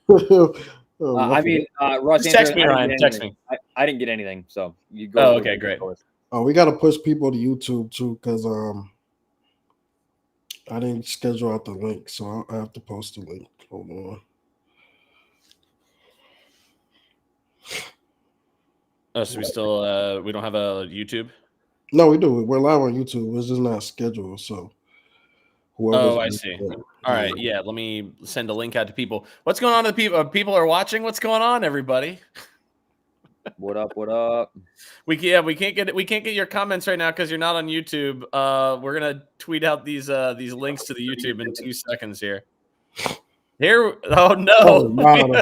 I mean, Russ, Just text me, Ryan. Text me. I didn't get anything, so you go. Oh, okay, great. We got to push people to YouTube too, because I didn't schedule out the link, so I have to post the link. Hold on. Oh, so we still we don't have a YouTube? No, we do. We're live on YouTube. It's just not scheduled. So oh, I see. All right, yeah. Let me send a link out to people. What's going on to people? People are watching. What's going on, everybody? What up? What up? We can't get your comments right now because you're not on YouTube. We're gonna tweet out these links to the YouTube in 2 seconds here. Oh no. Wow.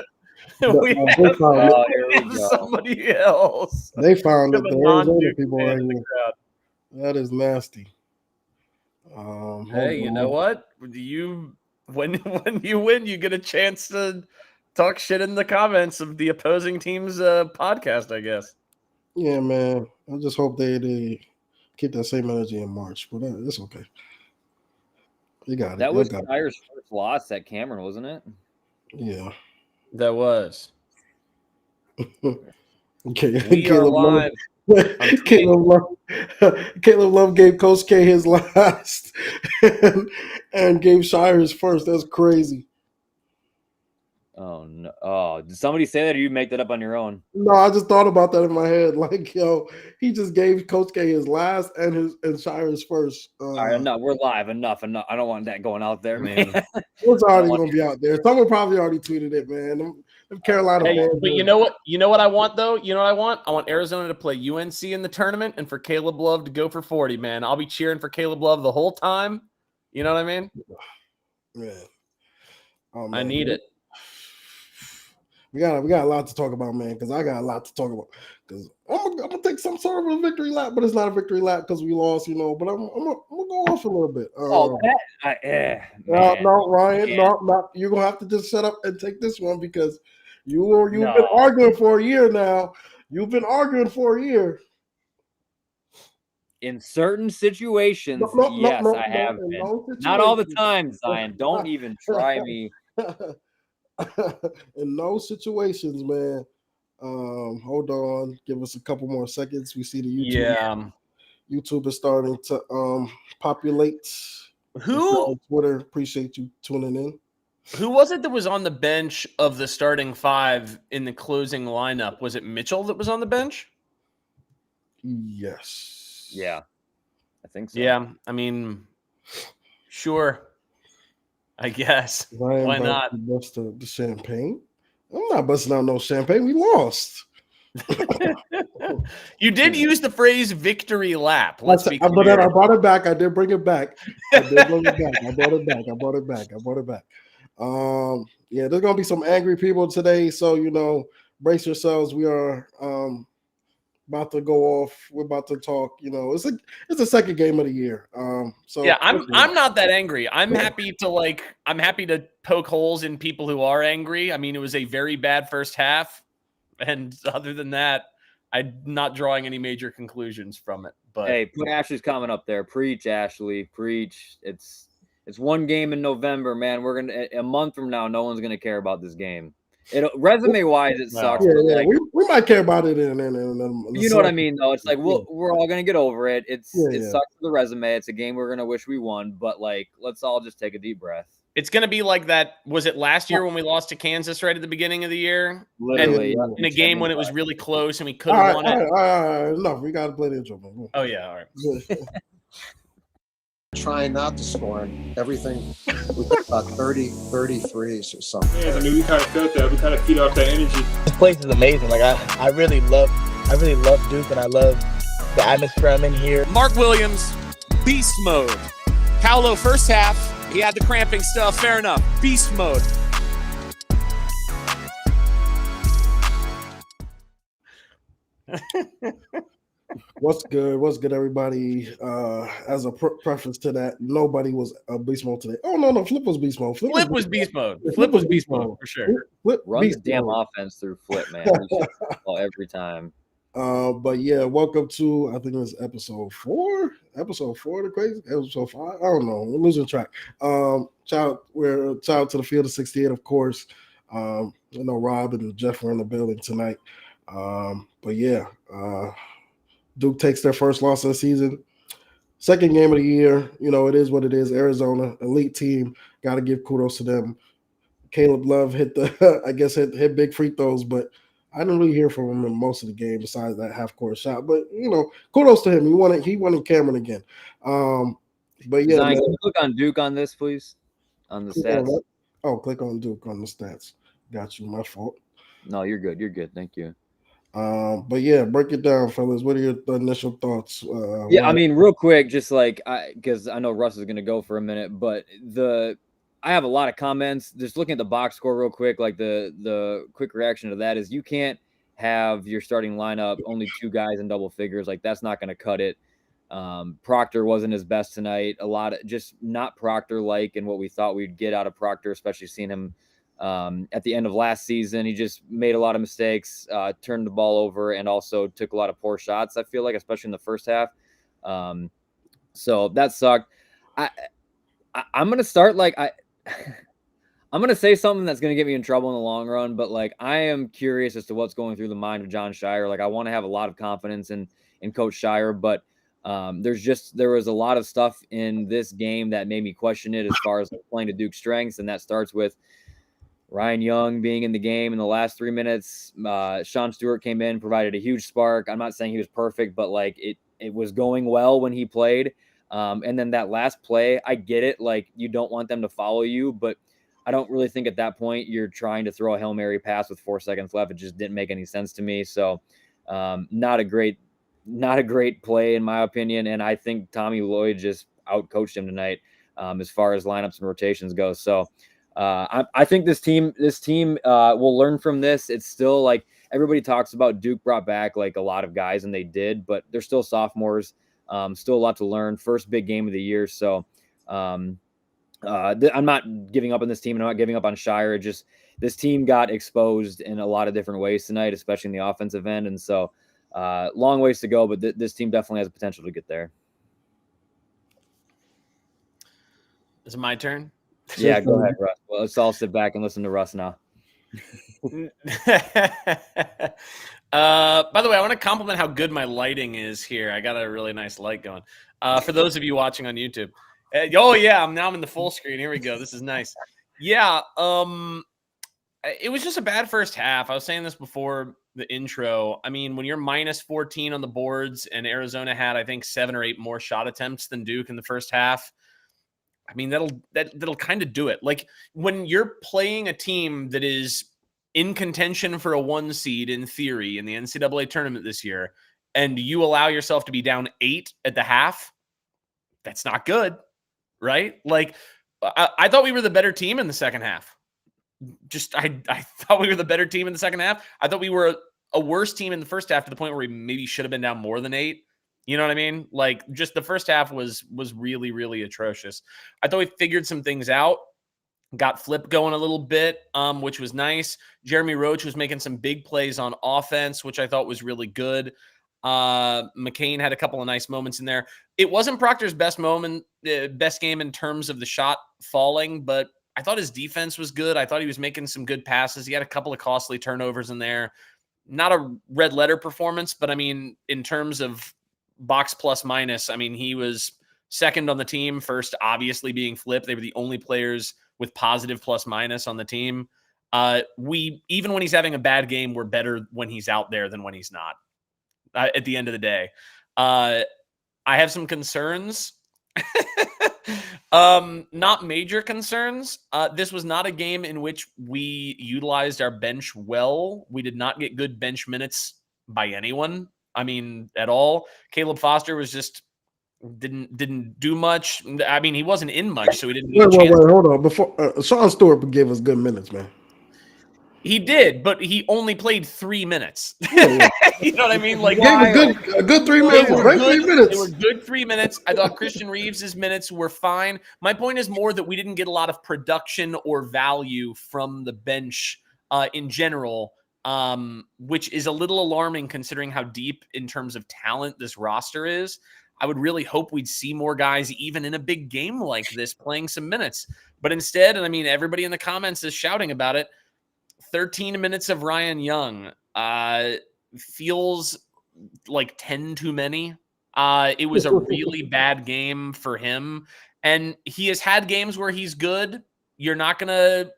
We have somebody else. They found that the Arizona people are in the crowd. That is nasty. Hey, you know what? When you win, you get a chance to talk shit in the comments of the opposing team's podcast, I guess. Yeah, man. I just hope they keep that same energy in March, but it's okay. You got it. That was Tyre's first loss at Cameron, wasn't it? Yeah. That was. Okay. Caleb Love. Caleb Love gave Coach K his last and gave Shire his first. That's crazy. Oh no! Oh, did somebody say that, or you make that up on your own? No, I just thought about that in my head. Like, yo, he just gave Coach K his last and Shire's first. All right, no, we're live. Enough. I don't want that going out there, man. It's already gonna be out there. Someone probably already tweeted it, man. Them Carolina fans. But you know what? You know what I want though. You know what I want? I want Arizona to play UNC in the tournament and for Caleb Love to go for 40. Man, I'll be cheering for Caleb Love the whole time. You know what I mean? Yeah. Oh, I need it. We got a lot to talk about, man, because I got a lot to talk about. Because I'm gonna take some sort of a victory lap, but it's not a victory lap because we lost, you know. But I'm gonna go off a little bit. No, Ryan, no, you're gonna have to just shut up and take this one because you've been arguing for a year now. You've been arguing for a year. In certain situations, yes, I have been. Not all the time, Zion. Don't even try me. In those situations, man. Hold on, give us a couple more seconds. We see the YouTube. Yeah, YouTube is starting to populate. Who? Twitter, appreciate you tuning in. Who was it that was on the bench of the starting five in the closing lineup? Was it Mitchell that was on the bench? Yes. Yeah, I think so. Yeah, I mean, sure. I guess. Why not? Bust the champagne. I'm not busting out no champagne. We lost. You did use the phrase "victory lap." But then I brought it back. I did bring it back. I brought it back. Yeah, there's gonna be some angry people today, so you know, brace yourselves. We are about to go off. We're about to talk. You know, it's the second game of the year. So yeah, I'm not that angry. I'm happy to poke holes in people who are angry. I mean, it was a very bad first half, and other than that, I'm not drawing any major conclusions from it. But hey, put Ashley's comment up there. Preach, Ashley. Preach. It's one game in November, man. We're gonna a month from now. No one's gonna care about this game. Resume-wise, it sucks. Yeah, but like, we might care about it. In you know what I mean, though. It's like we're all gonna get over it. It sucks for the resume. It's a game we're gonna wish we won, but like, let's all just take a deep breath. It's gonna be like that. Was it last year when we lost to Kansas right at the beginning of the year? Literally, in a game when it was really close and we could have won it. All right, enough. We gotta play the intro, man. Oh yeah, all right. Trying not to score everything. We got about 30 threes or something. Yeah, I mean, we kind of felt that. We kind of feed off that energy. This place is amazing. Like I really love Duke, and I love the atmosphere I'm in here. Mark Williams, beast mode. Paolo first half, he had the cramping stuff. Fair enough. Beast mode. What's good, everybody? As a preference to that, nobody was beast mode today. Oh no, Flip was beast mode. Flip was beast mode for sure. Run the damn offense through Flip, man. Every time. But yeah, welcome to I think it was episode 4. Episode 4 of the Crazie. Episode 5. I don't know. We're losing track. Shout out to the field of 68, of course. You know, Rob and Jeff were in the building tonight. But yeah, Duke takes their first loss of the season. Second game of the year. You know, it is what it is. Arizona, elite team. Got to give kudos to them. Caleb Love hit hit big free throws, but I didn't really hear from him in most of the game besides that half court shot. But you know, kudos to him. He won in Cameron again. But yeah, Zion, man. can you click on Duke on this, please? On the stats. Click on Duke on the stats. Got you. My fault. No, you're good. You're good. Thank you. But yeah, break it down, fellas. What are your initial thoughts? I mean, real quick, just like because I know Russ is going to go for a minute, but I have a lot of comments. Just looking at the box score real quick, like the quick reaction to that is you can't have your starting lineup only 2 guys in double figures. Like that's not going to cut it. Proctor wasn't his best tonight. A lot of just not Proctor like and what we thought we'd get out of Proctor, especially seeing him at the end of last season. He just made a lot of mistakes, turned the ball over, and also took a lot of poor shots, I feel like, especially in the first half. So that sucked. I'm going to start I'm going to say something that's going to get me in trouble in the long run, but like I am curious as to what's going through the mind of John Shire. Like I want to have a lot of confidence in Coach Shire, but there was a lot of stuff in this game that made me question it as far as playing to Duke's strengths, and that starts with Ryan Young being in the game in the last 3 minutes. Sean Stewart came in, provided a huge spark. I'm not saying he was perfect, but like it was going well when he played. And then that last play, I get it. Like you don't want them to follow you, but I don't really think at that point you're trying to throw a Hail Mary pass with 4 seconds left. It just didn't make any sense to me. So not a great play in my opinion. And I think Tommy Lloyd just outcoached him tonight as far as lineups and rotations go. So I think this team will learn from this. It's still like everybody talks about Duke brought back like a lot of guys, and they did, but they're still sophomores. Still a lot to learn. First big game of the year. So I'm not giving up on this team, and I'm not giving up on Shire. Just this team got exposed in a lot of different ways tonight, especially in the offensive end. And so long ways to go, but this team definitely has potential to get there. Is it my turn? Yeah, go ahead, Russ. Well, let's all sit back and listen to Russ now. By the way, I want to compliment how good my lighting is here. I got a really nice light going. For those of you watching on YouTube. I'm in the full screen. Here we go. This is nice. Yeah, it was just a bad first half. I was saying this before the intro. I mean, when you're minus 14 on the boards and Arizona had, I think, 7 or 8 more shot attempts than Duke in the first half, I mean, that'll kind of do it. Like when you're playing a team that is in contention for a 1 seed in theory in the NCAA tournament this year, and you allow yourself to be down 8 at the half, that's not good, right? Like I thought we were the better team in the second half. I thought we were the better team in the second half. I thought we were a worse team in the first half to the point where we maybe should have been down more than 8. You know what I mean? Like just the first half was really, really atrocious. I thought we figured some things out, got Flip going a little bit, which was nice. Jeremy Roach was making some big plays on offense, which I thought was really good. McCain had a couple of nice moments in there. It wasn't Proctor's best game in terms of the shot falling, but I thought his defense was good. I thought he was making some good passes. He had a couple of costly turnovers in there. Not a red letter performance, but I mean, in terms of box plus minus, I mean, he was second on the team, first obviously being Flip. They were the only players with positive plus minus on the team. Even when he's having a bad game, we're better when he's out there than when he's not. At the end of the day, I have some concerns. Not major concerns. This was not a game in which we utilized our bench well. We did not get good bench minutes by anyone. I mean, at all. Caleb Foster was just didn't do much. I mean, he wasn't in much, so he didn't. Wait, hold on. Before Sean Stewart gave us good minutes, man. He did, but he only played 3 minutes. Yeah. You know what I mean? Like a good 3 minutes, right? 3 minutes. They were good 3 minutes. I thought Christian Reeves' minutes were fine. My point is more that we didn't get a lot of production or value from the bench in general, which is a little alarming considering how deep in terms of talent this roster is. I would really hope we'd see more guys, even in a big game like this, playing some minutes. But instead, and I mean, everybody in the comments is shouting about it, 13 minutes of Ryan Young feels like 10 too many. It was a really bad game for him, and he has had games where he's good. You're not gonna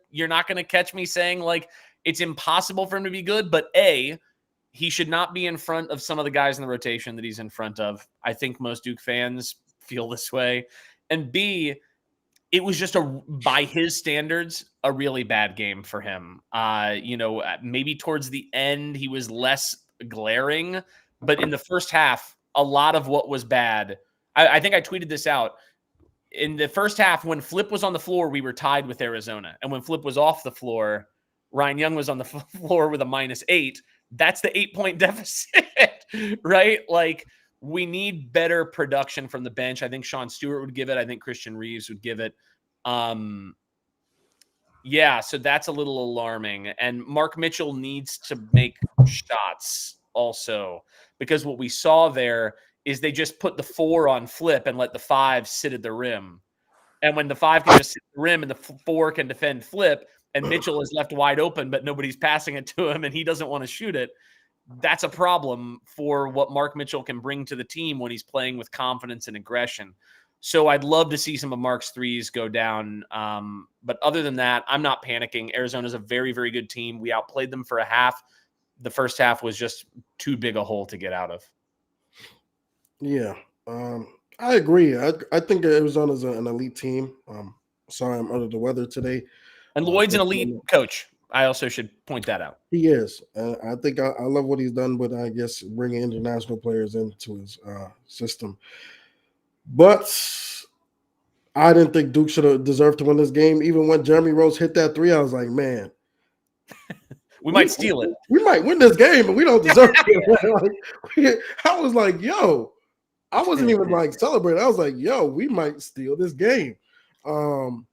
catch me saying like it's impossible for him to be good, but he should not be in front of some of the guys in the rotation that he's in front of. I think most Duke fans feel this way. And B, it was just by his standards, a really bad game for him. Maybe towards the end he was less glaring, but in the first half, a lot of what was bad. I think I tweeted this out. In the first half, when Flip was on the floor, we were tied with Arizona. And when Flip was off the floor, Ryan Young was on the floor with a -8. That's the 8-point deficit, right? Like, we need better production from the bench. I think Sean Stewart would give it. I think Christian Reeves would give it. So that's a little alarming. And Mark Mitchell needs to make shots also, because what we saw there is they just put the 4 on Flip and let the 5 sit at the rim. And when the 5 can just sit at the rim and the 4 can defend Flip, and Mitchell is left wide open, but nobody's passing it to him and he doesn't want to shoot it, that's a problem for what Mark Mitchell can bring to the team when he's playing with confidence and aggression. So I'd love to see some of Mark's threes go down. But other than that, I'm not panicking. Arizona's a very, very good team. We outplayed them for a half. The first half was just too big a hole to get out of. Yeah, I agree. I think Arizona's an elite team. Sorry, I'm under the weather today. And Lloyd's an elite coach. I also should point that out. He is. I think I love what he's done with, I guess, bringing international players into his system. But I didn't think Duke should have deserved to win this game. Even when Jeremy Rose hit that 3, I was like, man. we might steal it. We might win this game, but we don't deserve it. I was like, yo. I wasn't even like celebrating. I was like, yo, we might steal this game. Would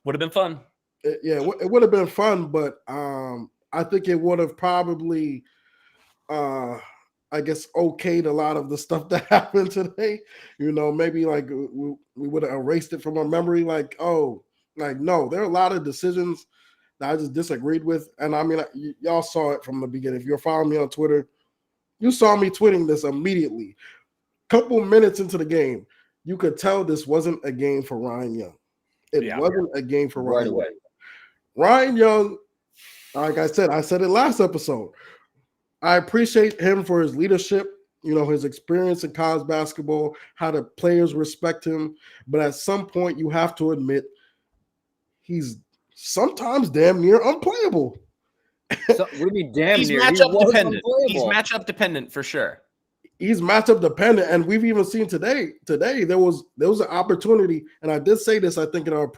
have been fun. It would have been fun, but I think it would have probably, I guess, okayed a lot of the stuff that happened today. Maybe like we would have erased it from our memory. Like, no, there are a lot of decisions that I just disagreed with. And I mean, y'all saw it from the beginning. If you're following me on Twitter, you saw me tweeting this immediately. Couple minutes into the game, you could tell this wasn't a game for Ryan Young. It wasn't a game for Ryan Young. Ryan Young, like I said it last episode. I appreciate him for his leadership, his experience in college basketball, how the players respect him. But at some point, you have to admit he's sometimes damn near unplayable. So, what do you mean damn He's near? matchup dependent. He's matchup dependent for sure. He's matchup dependent, and we've even seen today. Today there was an opportunity, and I did say this, I think, in our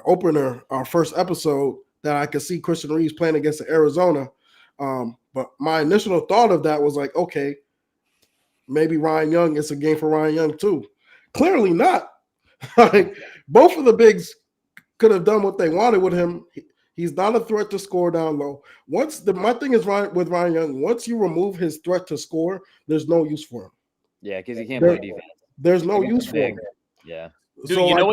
opener, our first episode, that I could see Christian Reeves playing against Arizona. But my initial thought of that was like, okay, maybe Ryan Young, it's a game for Ryan Young too. Clearly not. Like, both of the bigs could have done what they wanted with him. He's not a threat to score down low. My thing is with Ryan Young, once you remove his threat to score, there's no use for him. Yeah, because he can't play defense. There's no use for him. Yeah. Dude, you know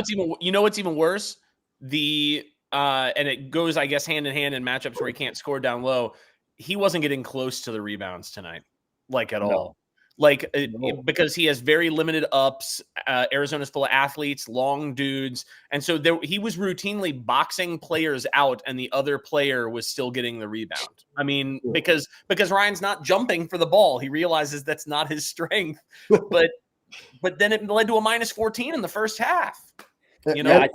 what's even worse? And it goes, I guess, hand in hand in matchups where he can't score down low. He wasn't getting close to the rebounds tonight, like at all. Because he has very limited ups. Arizona's full of athletes, long dudes. And so he was routinely boxing players out, and the other player was still getting the rebound. I mean, because Ryan's not jumping for the ball. He realizes that's not his strength. But then it led to a -14 in the first half. I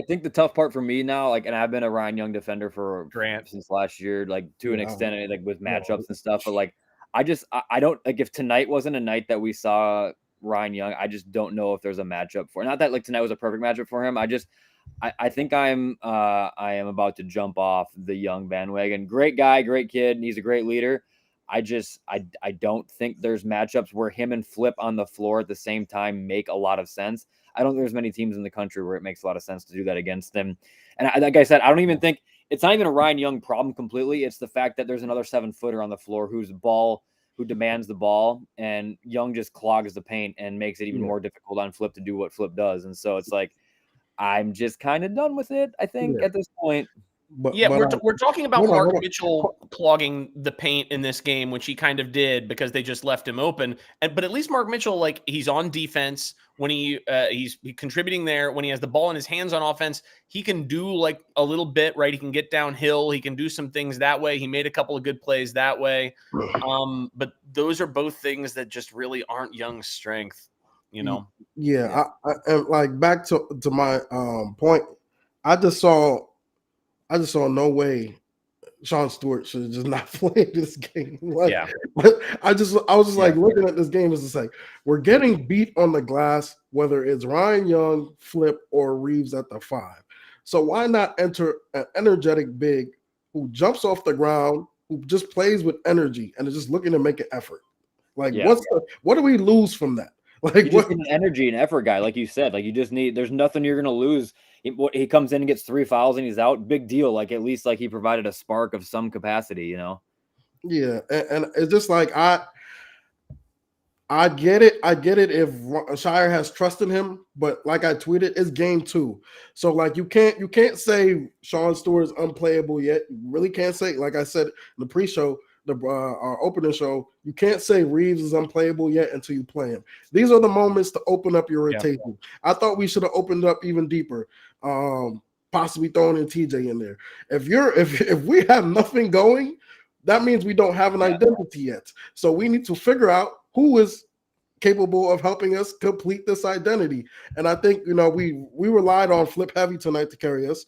think the tough part for me now, and I've been a Ryan Young defender for Grant since last year, to an extent, with matchups and stuff. But I don't if tonight wasn't a night that we saw Ryan Young, I just don't know if there's a matchup for. Not that tonight was a perfect matchup for him. I think I am about to jump off the Young bandwagon. Great guy, great kid, and he's a great leader. I don't think there's matchups where him and Flip on the floor at the same time make a lot of sense. I don't think there's many teams in the country where it makes a lot of sense to do that against them. And like I said, I don't even think it's not even a Ryan Young problem completely. It's the fact that there's another 7-footer on the floor who demands the ball, and Young just clogs the paint and makes it even more difficult on Flip to do what Flip does. And so it's like, I'm just kind of done with it, I think, at this point. But we're talking about hold on, Mark hold on. Mitchell clogging the paint in this game, which he kind of did because they just left him open. But at least Mark Mitchell, like, he's on defense when he's contributing there. When he has the ball in his hands on offense, he can do like a little bit, right? He can get downhill. He can do some things that way. He made a couple of good plays that way. But those are both things that just really aren't Young's strength, you know? Yeah. I and like back to my point, I just saw no way Sean Stewart should have just not played this game. Like, Yeah. I was just like looking at this game. It's just like we're getting beat on the glass, whether it's Ryan Young, Flip, or Reeves at the 5. So why not enter an energetic big who jumps off the ground, who just plays with energy and is just looking to make an effort? Like, what do we lose from that? Like, You just need an energy and effort guy, like you said. Like, you just need. There's nothing you're gonna lose. He comes in and gets 3 fouls and he's out. Big deal. Like, at least like he provided a spark of some capacity, you know. Yeah, and it's just like I get it. I get it if Shire has trust in him, but like I tweeted, it's game 2. So like you can't say Sean Stewart is unplayable yet. You really can't say, like I said in the pre-show, our opening show, you can't say Reeves is unplayable yet until you play him. These are the moments to open up your rotation. I thought we should have opened up even deeper. Possibly throwing in TJ in there. If we have nothing going, that means we don't have an identity yet. So we need to figure out who is capable of helping us complete this identity. And I think, we relied on Flip Heavy tonight to carry us.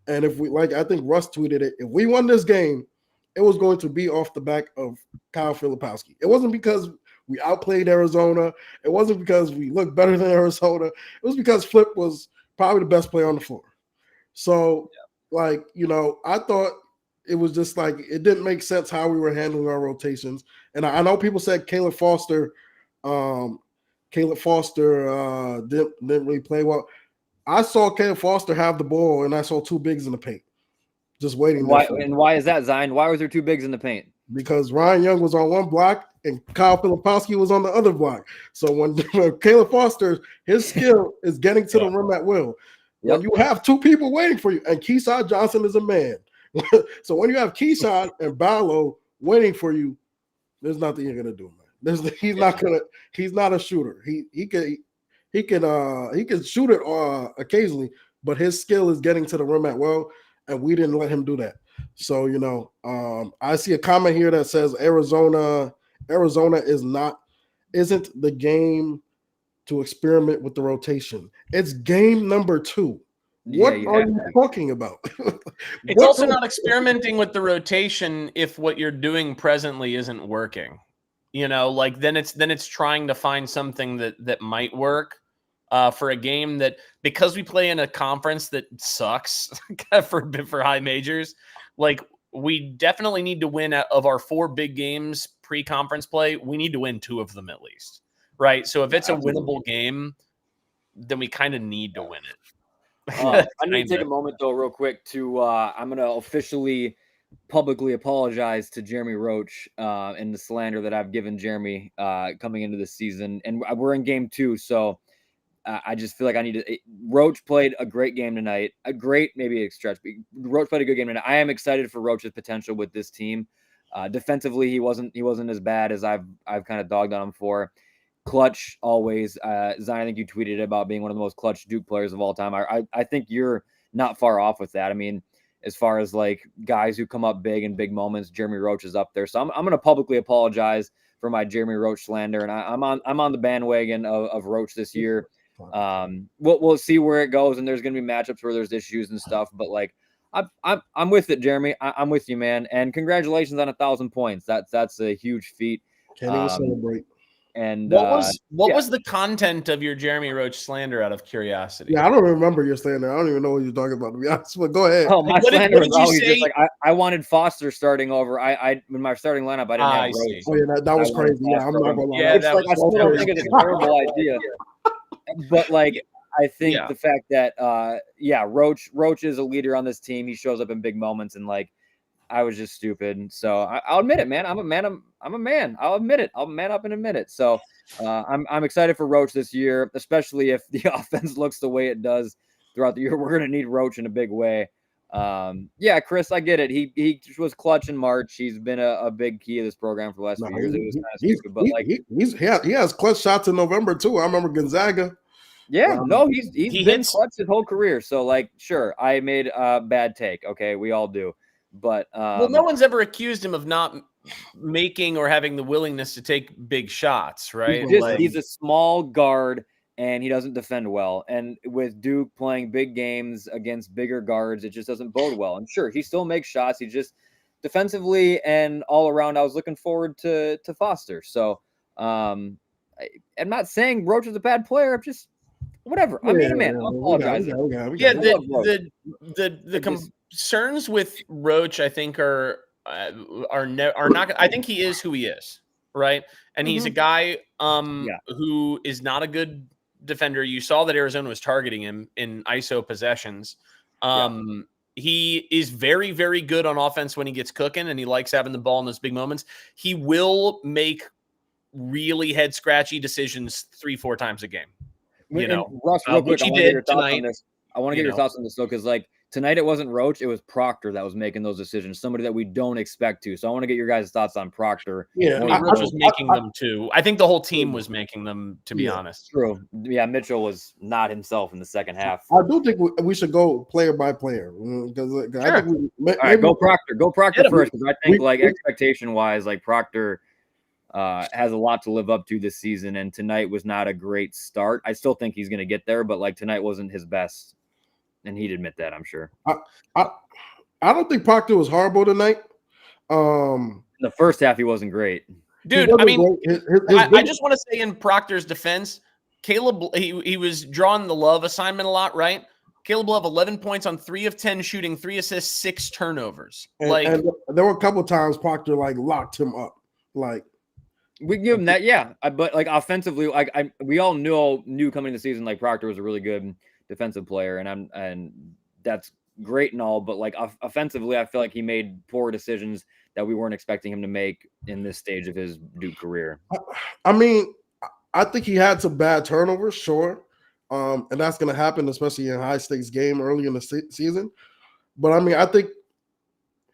And if we, like, I think Russ tweeted it, if we won this game, it was going to be off the back of Kyle Filipowski. It wasn't because we outplayed Arizona. It wasn't because we looked better than Arizona. It was because Flip was probably the best player on the floor. So, I thought it was just like it didn't make sense how we were handling our rotations. And I know people said Caleb Foster didn't really play well. I saw Caleb Foster have the ball, and I saw 2 bigs in the paint, just waiting. Why is that, Zion? Why was there 2 bigs in the paint? Because Ryan Young was on one block and Kyle Filipowski was on the other block. So when Caleb Foster, his skill is getting to the rim at will. When you have 2 people waiting for you, and Keyshawn Johnson is a man. So when you have Keyshawn and Ballo waiting for you, there's nothing you're gonna do, man. He's not a shooter. He can shoot it occasionally, but his skill is getting to the rim at will, and we didn't let him do that. So I see a comment here that says Arizona isn't the game to experiment with the rotation. It's game number 2. What are you talking about? It's also not experimenting with the rotation if what you're doing presently isn't working. Then it's trying to find something that might work for a game that, because we play in a conference that sucks for high majors, like we definitely need to win of our 4 big games pre-conference play. We need to win 2 of them at least, right? So if it's a winnable game, then we kind of need to win it. I need to take a moment though, real quick, to I'm gonna officially publicly apologize to Jeremy Roach and the slander that I've given Jeremy coming into this season, and we're in game 2, so I just feel like I need to. Roach played a great game tonight, maybe a stretch, but Roach played a good game tonight. I am excited for Roach's potential with this team. Defensively, he wasn't as bad as I've kind of dogged on him for. Clutch always. Zion, I think you tweeted about being one of the most clutch Duke players of all time. I think you're not far off with that. I mean, as far as like guys who come up big in big moments, Jeremy Roach is up there. So I'm going to publicly apologize for my Jeremy Roach slander, and I'm on the bandwagon of Roach this year. We'll see where it goes, and there's going to be matchups where there's issues and stuff. But like, I'm with it, Jeremy. I'm with you, man. And congratulations on 1,000 points. That's a huge feat. Can't even celebrate. And what was the content of your Jeremy Roach slander, out of curiosity? Yeah, I don't remember your slander. I don't even know what you're talking about, to be honest. But go ahead. Oh, my slander was always just like I wanted Foster starting over. I in my starting lineup, I didn't have Roach. Oh yeah, that was crazy. Yeah, I'm not gonna lie. Yeah, it's like I still don't think it's a terrible idea. But like, I think the fact that Roach is a leader on this team. He shows up in big moments, and like, I was just stupid. So I'll admit it, man. I'm a man. I'm a man. I'll admit it. I'll man up and admit it. So I'm excited for Roach this year, especially if the offense looks the way it does throughout the year. We're going to need Roach in a big way. Yeah, Chris, I get it. He was clutch in March. He's been a big key of this program for the last few years. It was kind of stupid, but like he has clutch shots in November too. I remember Gonzaga. Yeah, no, he's been clutch his whole career. So like, sure, I made a bad take. Okay, we all do. But well, no one's ever accused him of not making or having the willingness to take big shots, right? He's a small guard and he doesn't defend well. And with Duke playing big games against bigger guards, it just doesn't bode well. And sure, he still makes shots. He just defensively and all around, I was looking forward to Foster. So I'm not saying Roach is a bad player. I'm just whatever. I mean, man, I apologize. The concerns with Roach, I think, are not. I think he is who he is, right? And he's a guy who is not a good defender. You saw that Arizona was targeting him in ISO possessions. He is very, very good on offense when he gets cooking, and he likes having the ball in those big moments. He will make really head scratchy decisions 3-4 times a game. Russ, real quick, which he did tonight. I want to get your thoughts on this though, because like tonight it wasn't Roach, it was Proctor that was making those decisions. Somebody that we don't expect to. So I want to get your guys' thoughts on Proctor. Yeah, Roach was making them too. I think the whole team was making them, to be honest. True. Yeah, Mitchell was not himself in the second half. I do think we should go player by player because I think all right, go Proctor. Go Proctor first, because I think like expectation wise, like Proctor has a lot to live up to this season, and tonight was not a great start. I still think he's going to get there, but like tonight wasn't his best, and he'd admit that, I'm sure. I don't think Proctor was horrible tonight. In the first half, he wasn't great, dude. I mean, I just want to say in Proctor's defense, Caleb, he was drawing the Love assignment a lot, right? Caleb Love, 11 points on 3 of 10 shooting, 3 assists, 6 turnovers. And there were a couple of times Proctor like locked him up, like. We give him that, yeah. But like offensively, like we all knew coming into the season, like Proctor was a really good defensive player, and that's great and all. But like offensively, I feel like he made poor decisions that we weren't expecting him to make in this stage of his Duke career. I mean, I think he had some bad turnovers, sure, and that's going to happen, especially in a high stakes game early in the season. But I mean, I think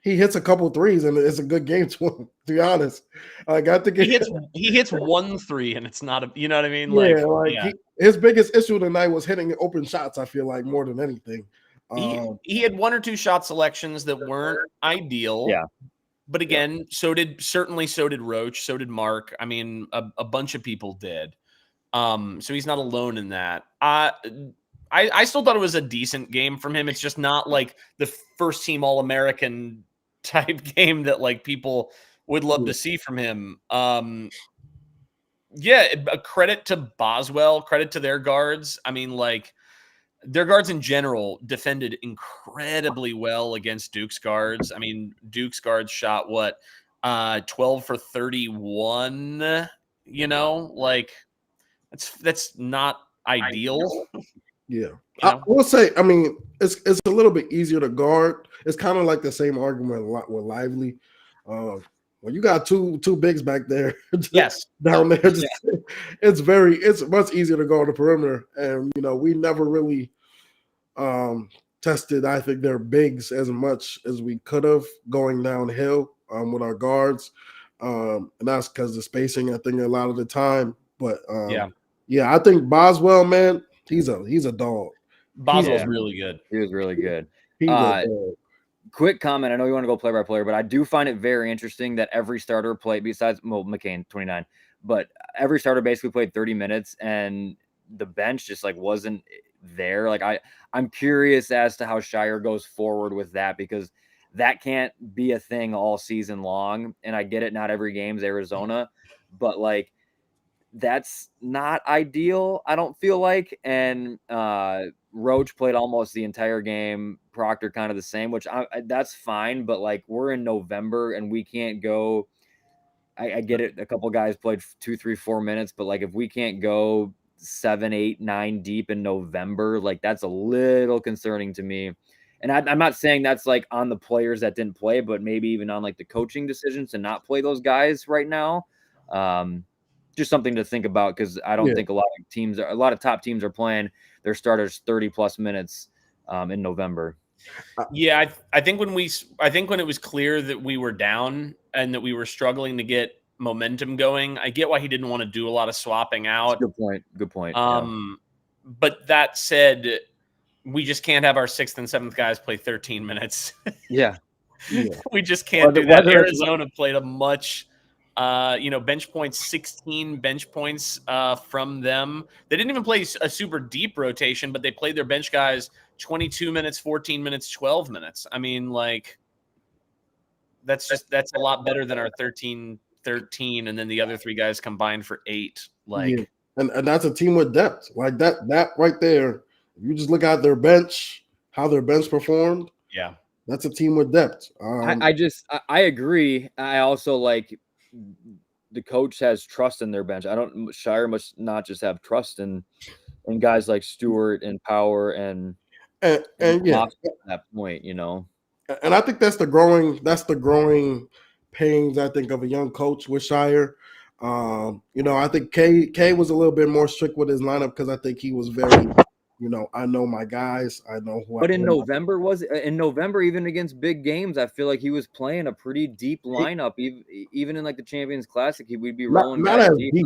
he hits a couple threes and it's a good game to him, to be honest. Like I think he hits 1 3 and it's not you know what I mean? His biggest issue tonight was hitting open shots, I feel like, more than anything. He had 1 or 2 shot selections that weren't ideal. Yeah. But again, so did Roach, so did Mark. I mean, a bunch of people did. So he's not alone in that. I still thought it was a decent game from him. It's just not like the first team All-American type game that like people would love to see from him. A credit to Boswell, credit to their guards. I mean, like their guards in general defended incredibly well against Duke's guards. I mean, Duke's guards shot 12 for 31, like that's not ideal. Yeah. I will say, I mean, it's a little bit easier to guard. It's kind of like the same argument with Lively. When you got two bigs back there, down there, it's much easier to guard the perimeter. And we never really tested, I think, their bigs as much as we could have going downhill with our guards. And that's because of the spacing, I think, a lot of the time. But I think Boswell, man, he's a dog. Boswell's really good. He was really good. Quick comment. I know you want to go play by player, but I do find it very interesting that every starter played, besides McCain, 29, but every starter basically played 30 minutes and the bench just like wasn't there. Like I'm curious as to how Shire goes forward with that, because that can't be a thing all season long. And I get it. Not every game's Arizona, but like, that's not ideal, I don't feel like. And Roach played almost the entire game. Proctor kind of the same, which that's fine. But like we're in November and we can't go. I get it. A couple guys played 2, 3, 4 minutes, but like if we can't go 7, 8, 9 deep in November, like that's a little concerning to me. And I'm not saying that's like on the players that didn't play, but maybe even on like the coaching decisions to not play those guys right now. Just something to think about, because I don't think a lot of top teams are playing their starters 30 plus minutes in November. Yeah, I think when it was clear that we were down and that we were struggling to get momentum going, I get why he didn't want to do a lot of swapping out. Good point. Good point. But that said, we just can't have our 6th and 7th guys play 13 minutes. Yeah. We just can't do that. Whether- Arizona played a much, bench points, 16 bench points from them. They didn't even play a super deep rotation, but they played their bench guys 22 minutes, 14 minutes, 12 minutes. I mean, like, that's a lot better than our 13, and then the other 3 guys combined for 8. Like, Yeah. And that's a team with depth. Like that right there. If you just look at their bench, how their bench performed. yeah. That's a team with depth. I agree. I also like the coach has trust in their bench. Shire must not just have trust in guys like Stewart and Power and yeah, at that point, And I think that's the growing pains, I think, of a young coach with Shire. I think K was a little bit more strict with his lineup because I think he was very, I know my guys, I know who. But in November, even against big games, I feel like he was playing a pretty deep lineup. Even in like the Champions Classic, we'd be rolling not as deep,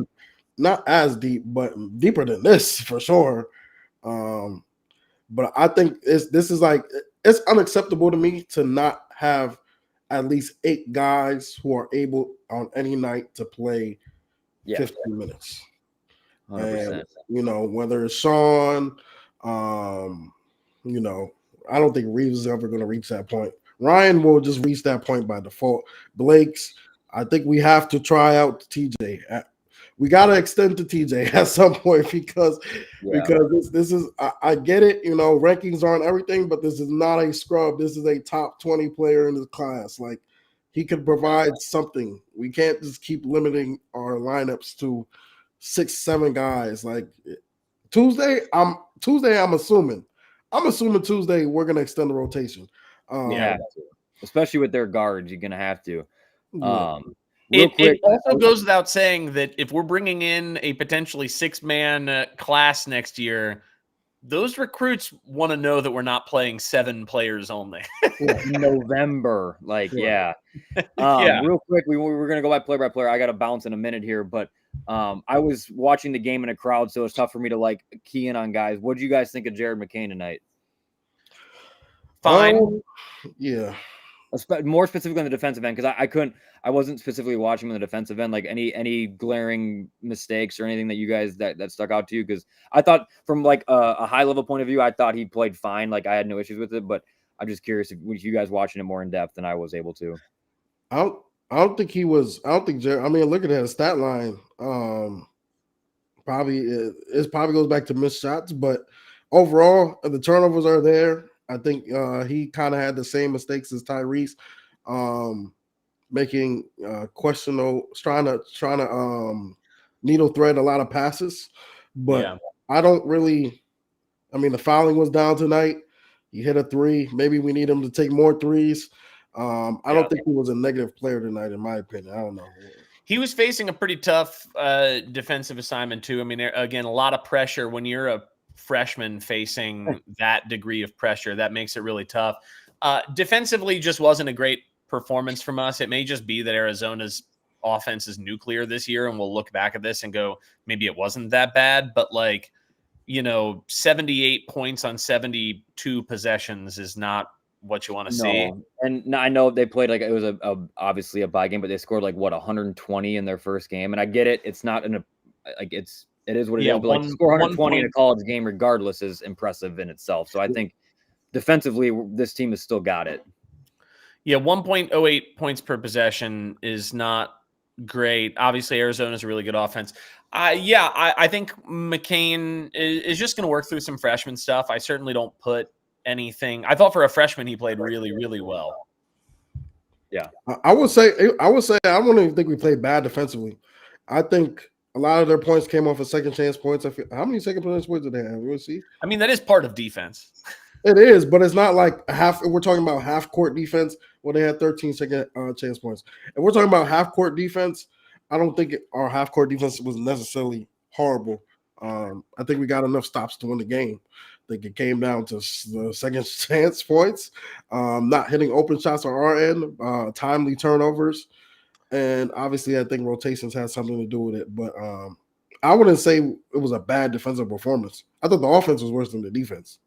not as deep, but deeper than this for sure. But I think this is like it's unacceptable to me to not have at least 8 guys who are able on any night to play 15 minutes. 100%. And, whether it's Sean, I don't think Reeves is ever going to reach that point. Ryan will just reach that point by default. Blake's, I think we have to try out TJ. We got to extend to TJ at some point because this is I get it, rankings aren't everything, but this is not a scrub. This is a top 20 player in the class. Like, he could provide something. We can't just keep limiting our lineups to 6-7 guys. Like Tuesday, I'm assuming Tuesday we're gonna extend the rotation. Especially with their guards, you're gonna have to. It also goes without saying that if we're bringing in a potentially 6-man class next year, those recruits want to know that we're not playing 7 players only. In November, real quick, we're gonna go by player. I got to bounce in a minute here, but I was watching the game in a crowd, so it's tough for me to like key in on guys. What did you guys think of Jared McCain tonight? Fine. Yeah. More specifically on the defensive end, because I wasn't specifically watching on the defensive end, like any glaring mistakes or anything that you guys that stuck out to you. Because I thought from like a high level point of view, I thought he played fine. Like I had no issues with it, but I'm just curious if you guys watching it more in depth than I was able to. I don't think Jared. I mean, looking at his stat line, probably goes back to missed shots, but overall the turnovers are there. I think he kind of had the same mistakes as Tyrese, making questionable, trying to needle thread a lot of passes. But I don't really. I mean, the fouling was down tonight. He hit a 3. Maybe we need him to take more 3s. I don't think he was a negative player tonight, in my opinion. I don't know. He was facing a pretty tough defensive assignment too. I mean, again, a lot of pressure when you're a freshman facing that degree of pressure. That makes it really tough. Defensively, just wasn't a great performance from us. It may just be that Arizona's offense is nuclear this year, and we'll look back at this and go, maybe it wasn't that bad. But 78 points on 72 possessions is not what you want to see. And I know they played like it was obviously a bye game, but they scored 120 in their first game. And I get it. It's not it is what it is. But score 120 in a college game, regardless, is impressive in itself. So I think defensively, this team has still got it. Yeah, 1.08 points per possession is not great. Obviously, Arizona's a really good offense. I think McCain is just going to work through some freshman stuff. I certainly don't put anything. I thought for a freshman, he played really, really well. Yeah, I would say I don't even think we played bad defensively. I think a lot of their points came off of second chance points. How many second chance points did they have? We'll see. I mean, that is part of defense. It is, but it's not like we're talking about half court defense where they had 13 second chance points. And we're talking about half court defense. I don't think our half court defense was necessarily horrible. I think we got enough stops to win the game. think it came down to the second chance points, not hitting open shots on our end, timely turnovers, and obviously I think rotations had something to do with it. But I wouldn't say it was a bad defensive performance. I thought the offense was worse than the defense.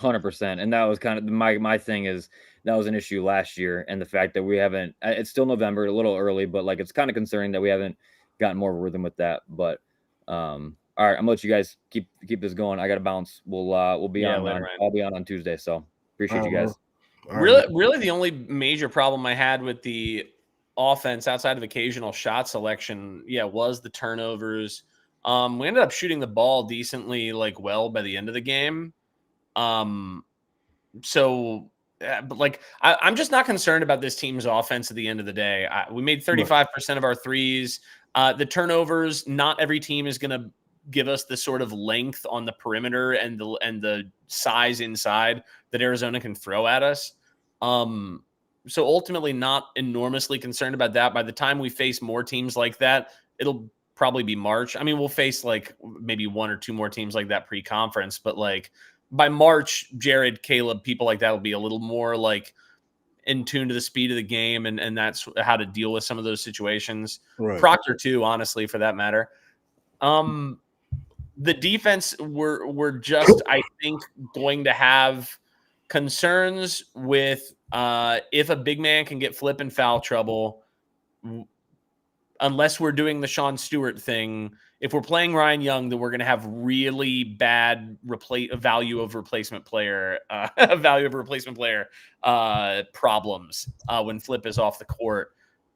100%. And that was kind of my thing is that was an issue last year. And the fact that we haven't, it's still November, a little early, but like, it's kind of concerning that we haven't gotten more rhythm with that. But, all right, I'm gonna let you guys keep this going. I gotta bounce. We'll be on. I'll be on Tuesday. So appreciate you guys. Really the only major problem I had with the offense outside of occasional shot selection, was the turnovers. We ended up shooting the ball decently, like well by the end of the game. But like I'm just not concerned about this team's offense at the end of the day. We made 35% of our threes. The turnovers, not every team is going to give us the sort of length on the perimeter and the size inside that Arizona can throw at us. So ultimately not enormously concerned about that. By the time we face more teams like that, it'll probably be March. I mean, we'll face like maybe one or two more teams like that pre-conference, but like by March, Jared, Caleb, people like that will be a little more like in tune to the speed of the game, and that's how to deal with some of those situations. Right. Proctor too, honestly, for that matter. The defense we're just, I think, going to have concerns with if a big man can get flip and foul trouble, unless we're doing the Sean Stewart thing. If we're playing Ryan Young, then we're going to have really bad value of replacement player problems when Flip is off the court.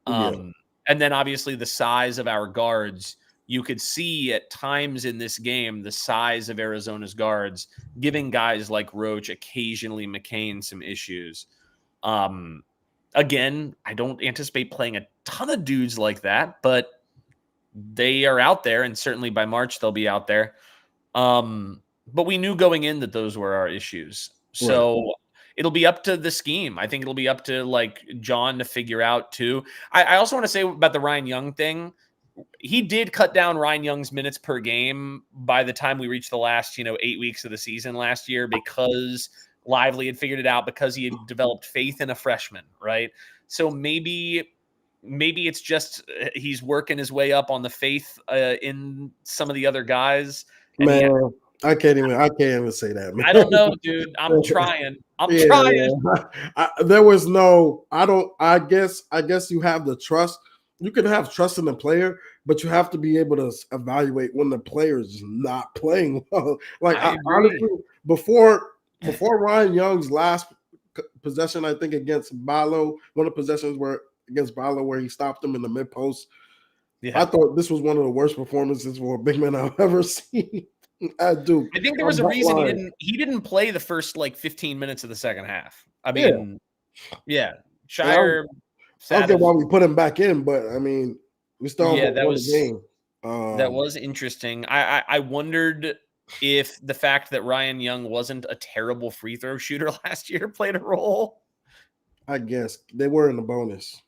And then obviously the size of our guards. You could see at times in this game the size of Arizona's guards giving guys like Roach, occasionally McCain, some issues. Again, I don't anticipate playing a ton of dudes like that, but they are out there, and certainly by March they'll be out there. But we knew going in that those were our issues. So it'll be up to the scheme. I think it'll be up to like John to figure out too. I also want to say about the Ryan Young thing. He did cut down Ryan Young's minutes per game by the time we reached the last, 8 weeks of the season last year, because Lively had figured it out, because he had developed faith in a freshman, right? So maybe it's just he's working his way up on the faith in some of the other guys. Man, I can't even say that, man. I don't know, dude. I'm trying. Trying. There was no. I guess you have the trust. You can have trust in the player, but you have to be able to evaluate when the player is not playing well. Like honestly, before Ryan Young's last possession, I think against Balo, one of the possessions against Balo where he stopped him in the mid post. Yeah. I thought this was one of the worst performances for a big man I've ever seen at Duke. I think there was a reason he didn't play the first like 15 minutes of the second half. I mean, Shire. I don't get why we put him back in, but I mean, we still that was the game. That was interesting. I wondered if the fact that Ryan Young wasn't a terrible free throw shooter last year played a role. I guess they were in the bonus.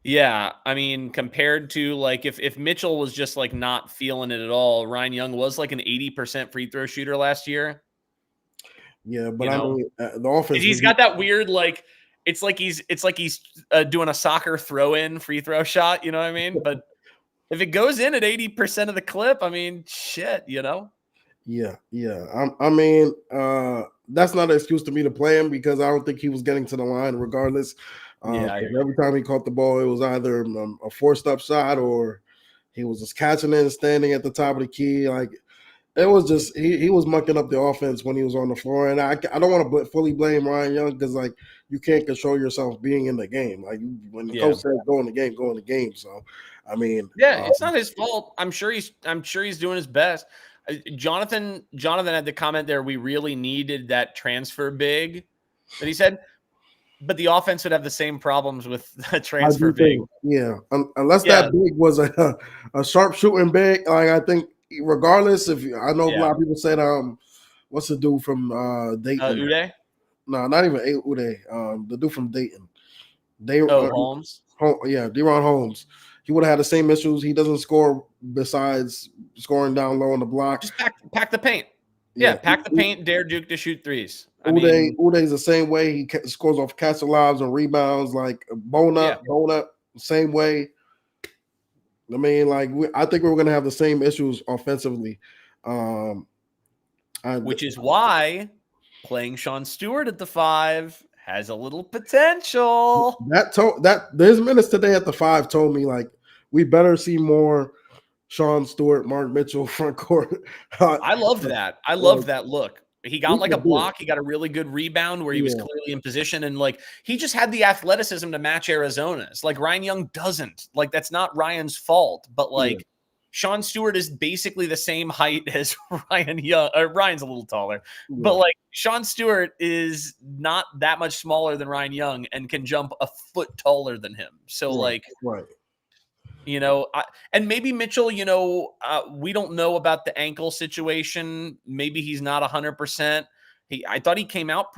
Yeah, I mean, compared to like if Mitchell was just like not feeling it at all, Ryan Young was like an 80% free throw shooter last year. Yeah, but I mean, the offense. He's got that weird like. It's like he's doing a soccer throw-in free throw shot, you know what I mean? But if it goes in at 80% of the clip, I mean, shit, Yeah. I mean, that's not an excuse to me to play him, because I don't think he was getting to the line regardless. Every time he caught the ball, it was either a forced-up shot or he was just catching it and standing at the top of the key. Like, it was just he was mucking up the offense when he was on the floor, and I don't want to fully blame Ryan Young, because like you can't control yourself being in the game. Like when the coach says go in the game. So I mean, it's not his fault. I'm sure he's doing his best. Jonathan had the comment there. We really needed that transfer big, but he said, but the offense would have the same problems with the transfer big. Yeah, unless that big was a sharp shooting big. Like I think. Regardless, I know a lot of people said, what's the dude from Dayton? Uday? No, not even Uday. The dude from Dayton. Holmes? DeRon Holmes. He would have had the same issues. He doesn't score besides scoring down low on the block. Just pack the paint. Yeah, pack the paint, dare Duke to shoot threes. Uday's the same way. He scores off catch lives and rebounds, like bone up, same way. I mean, like I think we're going to have the same issues offensively, which is why playing Sean Stewart at the 5 has a little potential. That his minutes today at the 5 told me like we better see more Sean Stewart, Mark Mitchell front court. I loved that. I loved that look. He got like a block. He got a really good rebound where he was clearly in position. And like, he just had the athleticism to match Arizona's. Like Ryan Young doesn't. Like, that's not Ryan's fault. But like, Sean Stewart is basically the same height as Ryan Young. Ryan's a little taller. But like, Sean Stewart is not that much smaller than Ryan Young and can jump a foot taller than him. So like, you know, and maybe Mitchell, you know, we don't know about the ankle situation. Maybe he's not 100%. I thought he came out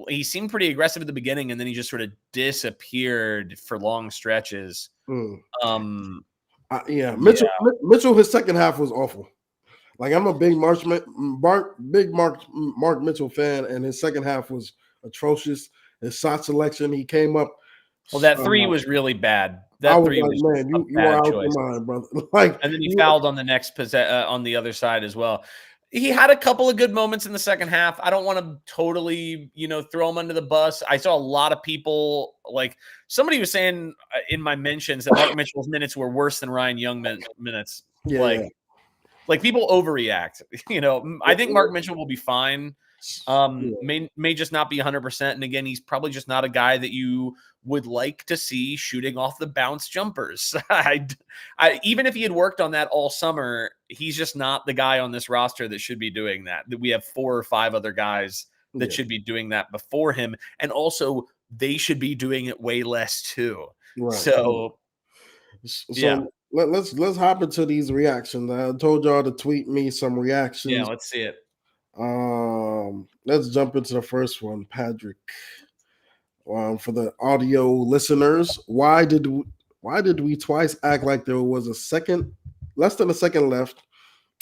he seemed pretty aggressive at the beginning, and then he just sort of disappeared for long stretches. Mitchell, his second half was awful. Like I'm a big Mark Mitchell fan, and his second half was atrocious. His shot selection, he came up. Well, that 3 was really bad. That 3 was man, you are out of your mind, brother. Like, and then he fouled on the next on the other side as well. He had a couple of good moments in the second half. I don't want to totally, you know, throw him under the bus. I saw a lot of people, like somebody was saying in my mentions that Mark Mitchell's minutes were worse than Ryan Young minutes. Like people overreact. You know, I think Mark Mitchell will be fine. May just not be 100%. And again, he's probably just not a guy that you would like to see shooting off the bounce jumpers. Even if he had worked on that all summer, he's just not the guy on this roster that should be doing that. We have 4 or 5 other guys that should be doing that before him. And also they should be doing it way less too. Right. So let's hop into these reactions. I told y'all to tweet me some reactions. Yeah, let's see it. Let's jump into the first one, Patrick. For the audio listeners, why did we twice act like there was less than a second left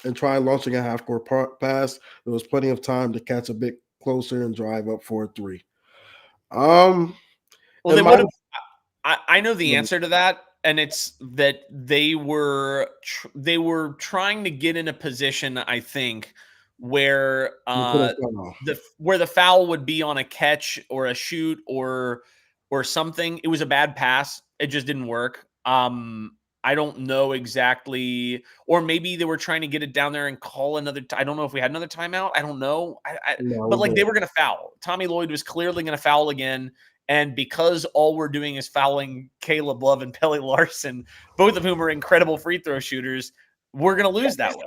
and try launching a half-court pass? There was plenty of time to catch a bit closer and drive up for a 3. Well, they would have. I know the answer to that, and it's that they were trying to get in a position, I think, where the foul would be on a catch or a shoot or something. It was a bad pass. It just didn't work. I don't know exactly, or maybe they were trying to get it down there and call another. I don't know if we had another timeout. I don't know. But like they were going to foul. Tommy Lloyd was clearly going to foul again. And because all we're doing is fouling Caleb Love and Pelly Larson, both of whom are incredible free throw shooters, we're going to lose that way.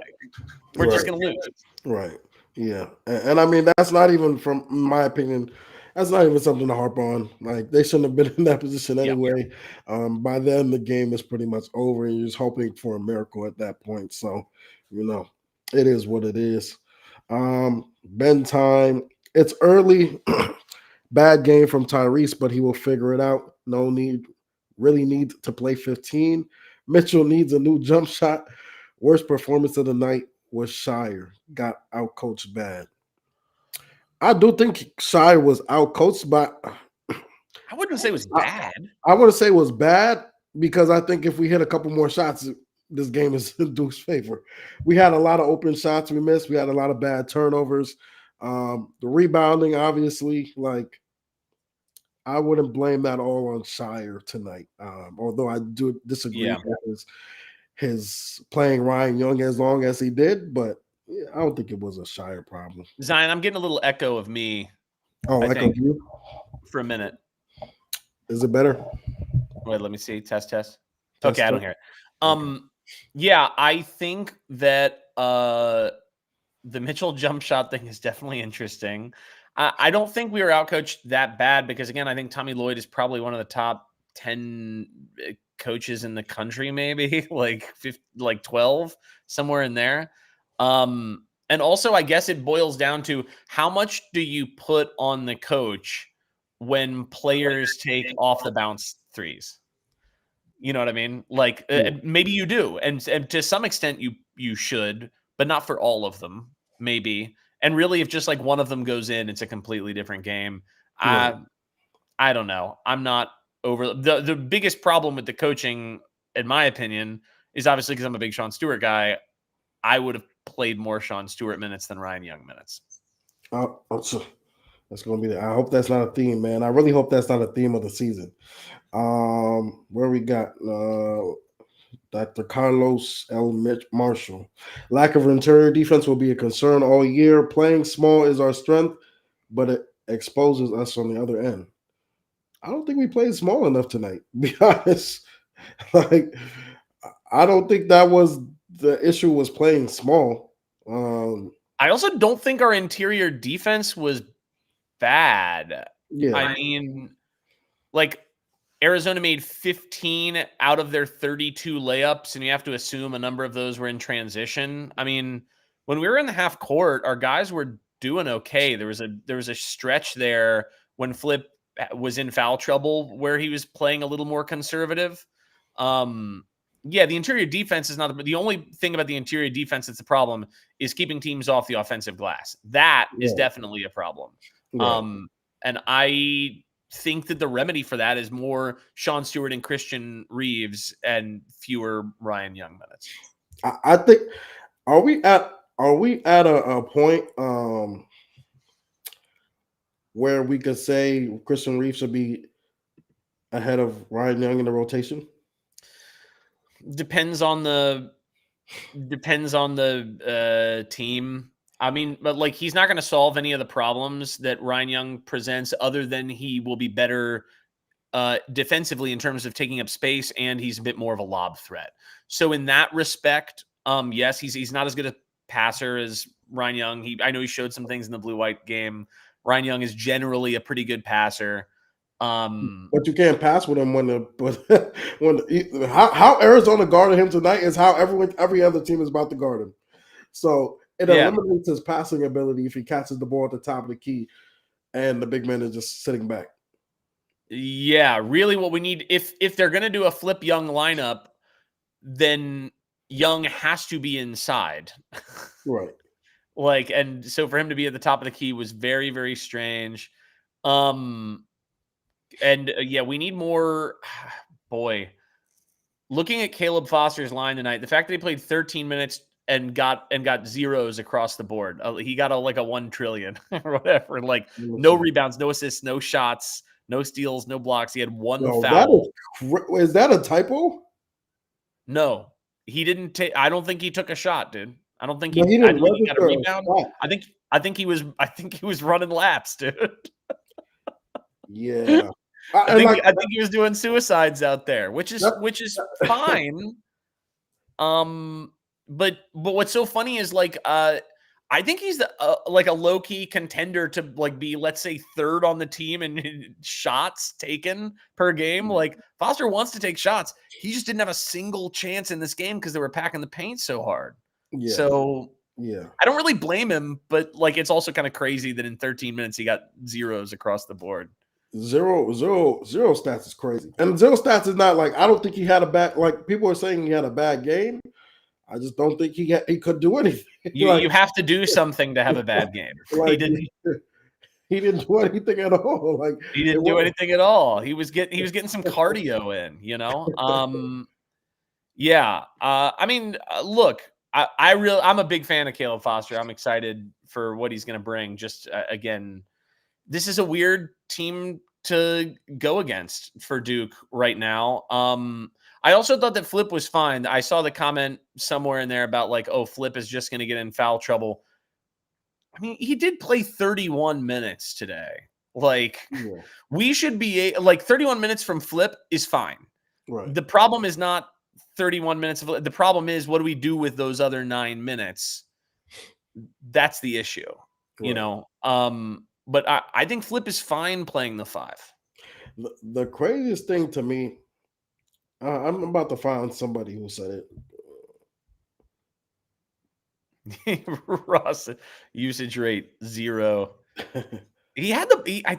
We're just going to lose. Right. Yeah. And I mean, that's not even, from my opinion, that's not even something to harp on. Like, they shouldn't have been in that position anyway. By then, the game is pretty much over, and you're just hoping for a miracle at that point. So, you know, it is what it is. Ben time. It's early. Bad game from Tyrese, but he will figure it out. Really need to play 15. Mitchell needs a new jump shot. Worst performance of the night was Shire. Got outcoached bad. I do think Shire was outcoached, but I wouldn't say it was bad. I wouldn't say it was bad, because I think if we hit a couple more shots, this game is in Duke's favor. We had a lot of open shots we missed. We had a lot of bad turnovers. The rebounding, obviously, like, I wouldn't blame that all on Shire tonight. Although I do disagree with his playing Ryan Young as long as he did, but I don't think it was a Shire problem. Zion, I'm getting a little echo of me. Oh, echo of you? For a minute. Is it better? Wait, let me see. Test. Okay, I don't hear it. Yeah, I think that the Mitchell jump shot thing is definitely interesting. I don't think we were outcoached that bad, because, again, I think Tommy Lloyd is probably one of the top 10 coaches in the country, maybe like 12, somewhere in there. And also, I guess it boils down to how much do you put on the coach when players take off the bounce threes? You know what I mean? Like, maybe you do. And to some extent you should, but not for all of them. maybe. And really, if just like one of them goes in, it's a completely different game. Right. I don't know. I'm not over the biggest problem with the coaching, in my opinion, is obviously because I'm a big Sean Stewart guy. I would have played more Sean Stewart minutes than Ryan Young minutes. So that's going to be. I hope that's not a theme, man. I really hope that's not a theme of the season. Where we got Dr. Carlos L. Marshall. Lack of interior defense will be a concern all year. Playing small is our strength, but it exposes us on the other end. I don't think we played small enough tonight, to be honest. Like, I don't think that was the issue, was playing small. I also don't think our interior defense was bad. Yeah. I mean, like, Arizona made 15 out of their 32 layups, and you have to assume a number of those were in transition. I mean, when we were in the half court, our guys were doing okay. There was a stretch there when Flip was in foul trouble where he was playing a little more conservative. Yeah, the interior defense is not the only thing about the interior defense that's the problem is keeping teams off the offensive glass. That is definitely a problem. Right. And I think that the remedy for that is more Sean Stewart and Christian Reeves and fewer Ryan Young minutes. I think are we at a point where we could say Christian Reeves should be ahead of Ryan Young in the rotation? Depends on the team. I mean, but like he's not going to solve any of the problems that Ryan Young presents other than he will be better defensively in terms of taking up space, and he's a bit more of a lob threat. So in that respect, yes, he's not as good a passer as Ryan Young. I know he showed some things in the blue-white game. Ryan Young is generally a pretty good passer. But you can't pass with him how Arizona guarded him tonight is how every other team is about to guard him. So it eliminates his passing ability if he catches the ball at the top of the key and the big man is just sitting back. Yeah, really what we need, if they're going to do a Flip Young lineup, then Young has to be inside. Right. Like, and so for him to be at the top of the key was very, very strange. Yeah, we need more. Boy, looking at Caleb Foster's line tonight, the fact that he played 13 minutes and got zeros across the board. He got like a 1 trillion or whatever. Like no rebounds, no assists, no shots, no steals, no blocks. He had one foul. Is that a typo? No, he didn't take. I don't think he took a shot, dude. I don't think he got a rebound. I think he was running laps, dude. Yeah. I think he was doing suicides out there, which is fine. But what's so funny is like I think he's like a low key contender to like be, let's say, third on the team in shots taken per game. Like Foster wants to take shots. He just didn't have a single chance in this game because they were packing the paint so hard. Yeah. So yeah, I don't really blame him, but like it's also kind of crazy that in 13 minutes he got zeros across the board. Zero stats is crazy. And zero stats is not like, I don't think he had a bad, like people are saying he had a bad game. I just don't think he could do anything. You have to do something to have a bad game. Like, he didn't do anything at all. Like he didn't do anything at all. He was getting some cardio in, you know. Yeah. I mean, look, I'm a big fan of Caleb Foster. I'm excited for what he's going to bring. Just again, this is a weird team to go against for Duke right now. I also thought that Flip was fine. I saw the comment somewhere in there about like, oh, Flip is just going to get in foul trouble. I mean, he did play 31 minutes today. Like, we should be like 31 minutes from Flip is fine. Right. The problem is not 31 minutes of the problem is what do we do with those other 9 minutes? That's the issue, you know. But I think Flip is fine playing the 5. The craziest thing to me, I'm about to find somebody who said it. Ross, usage rate 0. I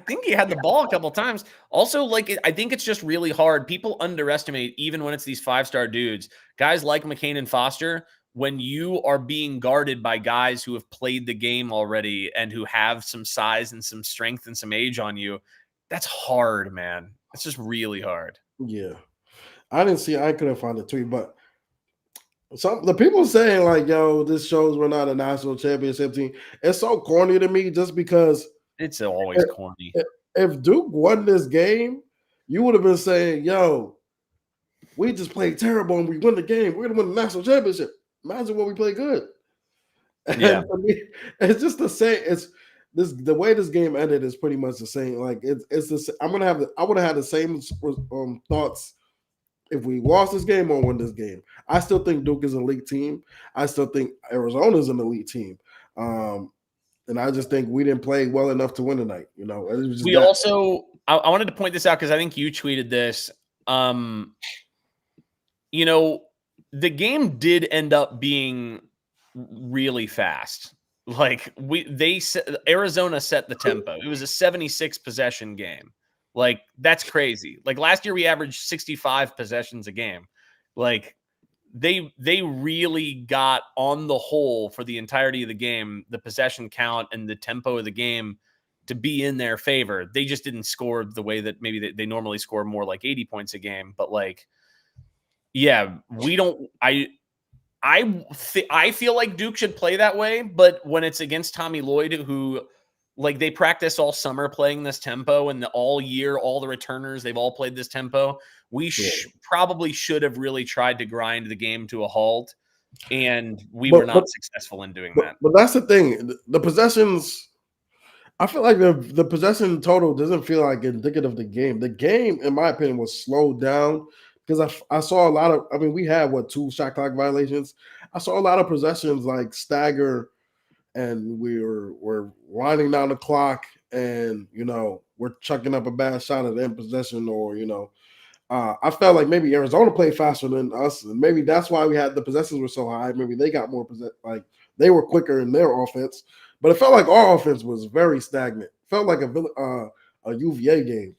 think he had the ball a couple times. Also, like, I think it's just really hard. People underestimate, even when it's these 5-star dudes, guys like McCain and Foster, when you are being guarded by guys who have played the game already and who have some size and some strength and some age on you, that's hard, man. It's just really hard. Yeah. I couldn't find the tweet, but the people saying like, yo, this shows we're not a national championship team. It's so corny to me just because it's always corny. If Duke won this game, you would have been saying, yo, we just played terrible and we win the game. We're gonna win the national championship. Imagine what we play good. Yeah. For me, it's just the same. The way this game ended is pretty much the same. Like it's the I would have had the same thoughts if we lost this game or win this game. I still think Duke is an elite team. I still think Arizona is an elite team. And I just think we didn't play well enough to win tonight. You know, I wanted to point this out because I think you tweeted this. You know, the game did end up being really fast. Like Arizona set the tempo. It was a 76 possession game. Like that's crazy. Like last year we averaged 65 possessions a game. Like they really got on the whole for the entirety of the game, the possession count and the tempo of the game to be in their favor. They just didn't score the way that maybe they normally score, more like 80 points a game. But like, yeah, we don't. I feel like Duke should play that way, but when it's against Tommy Lloyd, who like they practice all summer playing this tempo, and all year, all the returners, they've all played this tempo. We probably should have really tried to grind the game to a halt, and we were not successful in doing that. But that's the thing. The possessions, I feel like the possession total doesn't feel like indicative of the game. The game, in my opinion, was slowed down because I saw a lot of, I mean, we had 2 shot clock violations. I saw a lot of possessions like stagger, and we're winding down the clock, and you know we're chucking up a bad shot at the end possession, or you know, I felt like maybe Arizona played faster than us, and maybe that's why we had the possessions were so high. Maybe they got more like they were quicker in their offense, but it felt like our offense was very stagnant. Felt like a UVA game.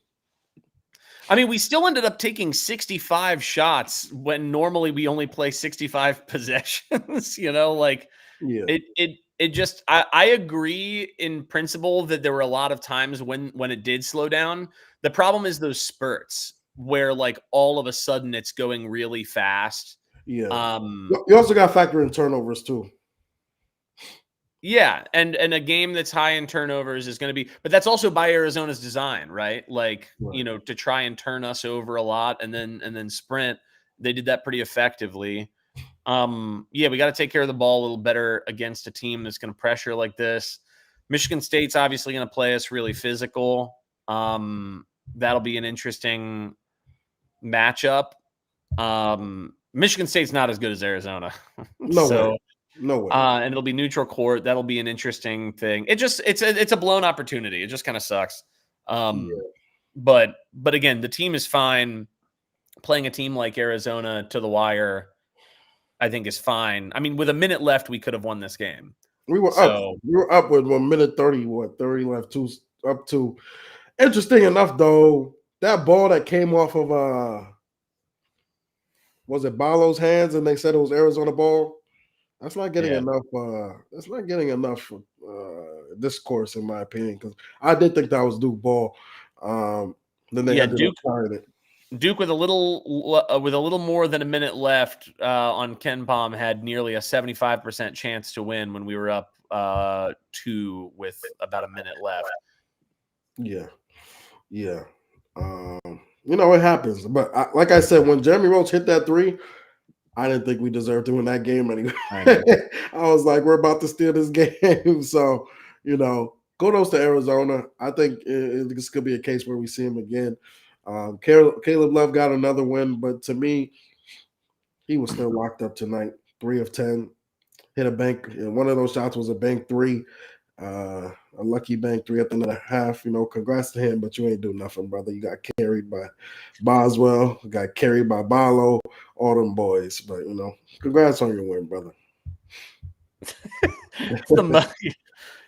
I mean, we still ended up taking 65 shots when normally we only play 65 possessions. You know, like it just. I agree in principle that there were a lot of times when it did slow down. The problem is those spurts where like all of a sudden it's going really fast. Yeah. You also got to factor in turnovers too. Yeah, and a game that's high in turnovers is going to be, but that's also by Arizona's design, right? Like, you know, to try and turn us over a lot and then sprint. They did that pretty effectively. Yeah, we got to take care of the ball a little better against a team that's going to pressure like this. Michigan State's obviously going to play us really physical. That'll be an interesting matchup. Michigan State's not as good as Arizona. No way. And it'll be neutral court. That'll be an interesting thing. It's a blown opportunity. It just kind of sucks. But again, the team is fine. Playing a team like Arizona to the wire, I think, is fine. I mean, with a minute left, we could have won this game. We were up. We were up with 1 minute 30. 30 left? Up to. Interesting enough, though, that ball that came off of was it Balo's hands, and they said it was Arizona ball. That's not getting enough. That's not getting enough discourse, in my opinion, because I did think that was Duke ball. Then they ended up trying it. Duke with a little more than a minute left on Ken Palm had nearly a 75% chance to win when we were up 2 with about a minute left. Yeah. You know, it happens, but like I said, when Jeremy Roach hit that 3. I didn't think we deserved to win that game anyway. I was like, we're about to steal this game. So, you know, kudos to Arizona. I think this could be a case where we see him again. Caleb Love got another win, but to me, he was still locked up tonight. 3 of 10. Hit a bank. And one of those shots was a bank 3. A lucky bank 3 at the end of the half. You know, congrats to him, but you ain't do nothing, brother. You got carried by Boswell, you got carried by Balo, all them boys. But you know, congrats on your win, brother.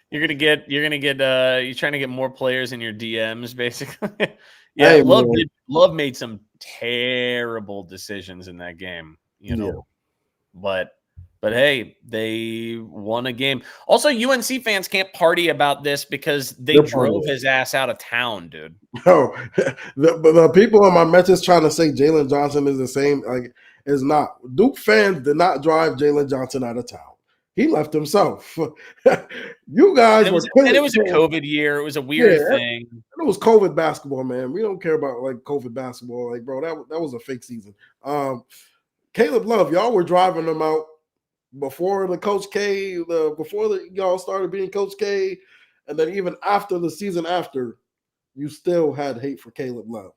You're trying to get more players in your DMs, basically. Yeah, hey, Love made some terrible decisions in that game, you know. Yeah. But hey, they won a game. Also, UNC fans can't party about this because they drove his ass out of town, dude. No, the people on my message trying to say Jalen Johnson is the same. Like, it's not. Duke fans did not drive Jalen Johnson out of town. He left himself. You guys were killing. And it was a COVID year. It was a weird thing. It was COVID basketball, man. We don't care about like COVID basketball. Like, bro, that was a fake season. Caleb Love, y'all were driving them out before the Coach K, before y'all started being Coach K, and then even after the season after, you still had hate for Caleb Love.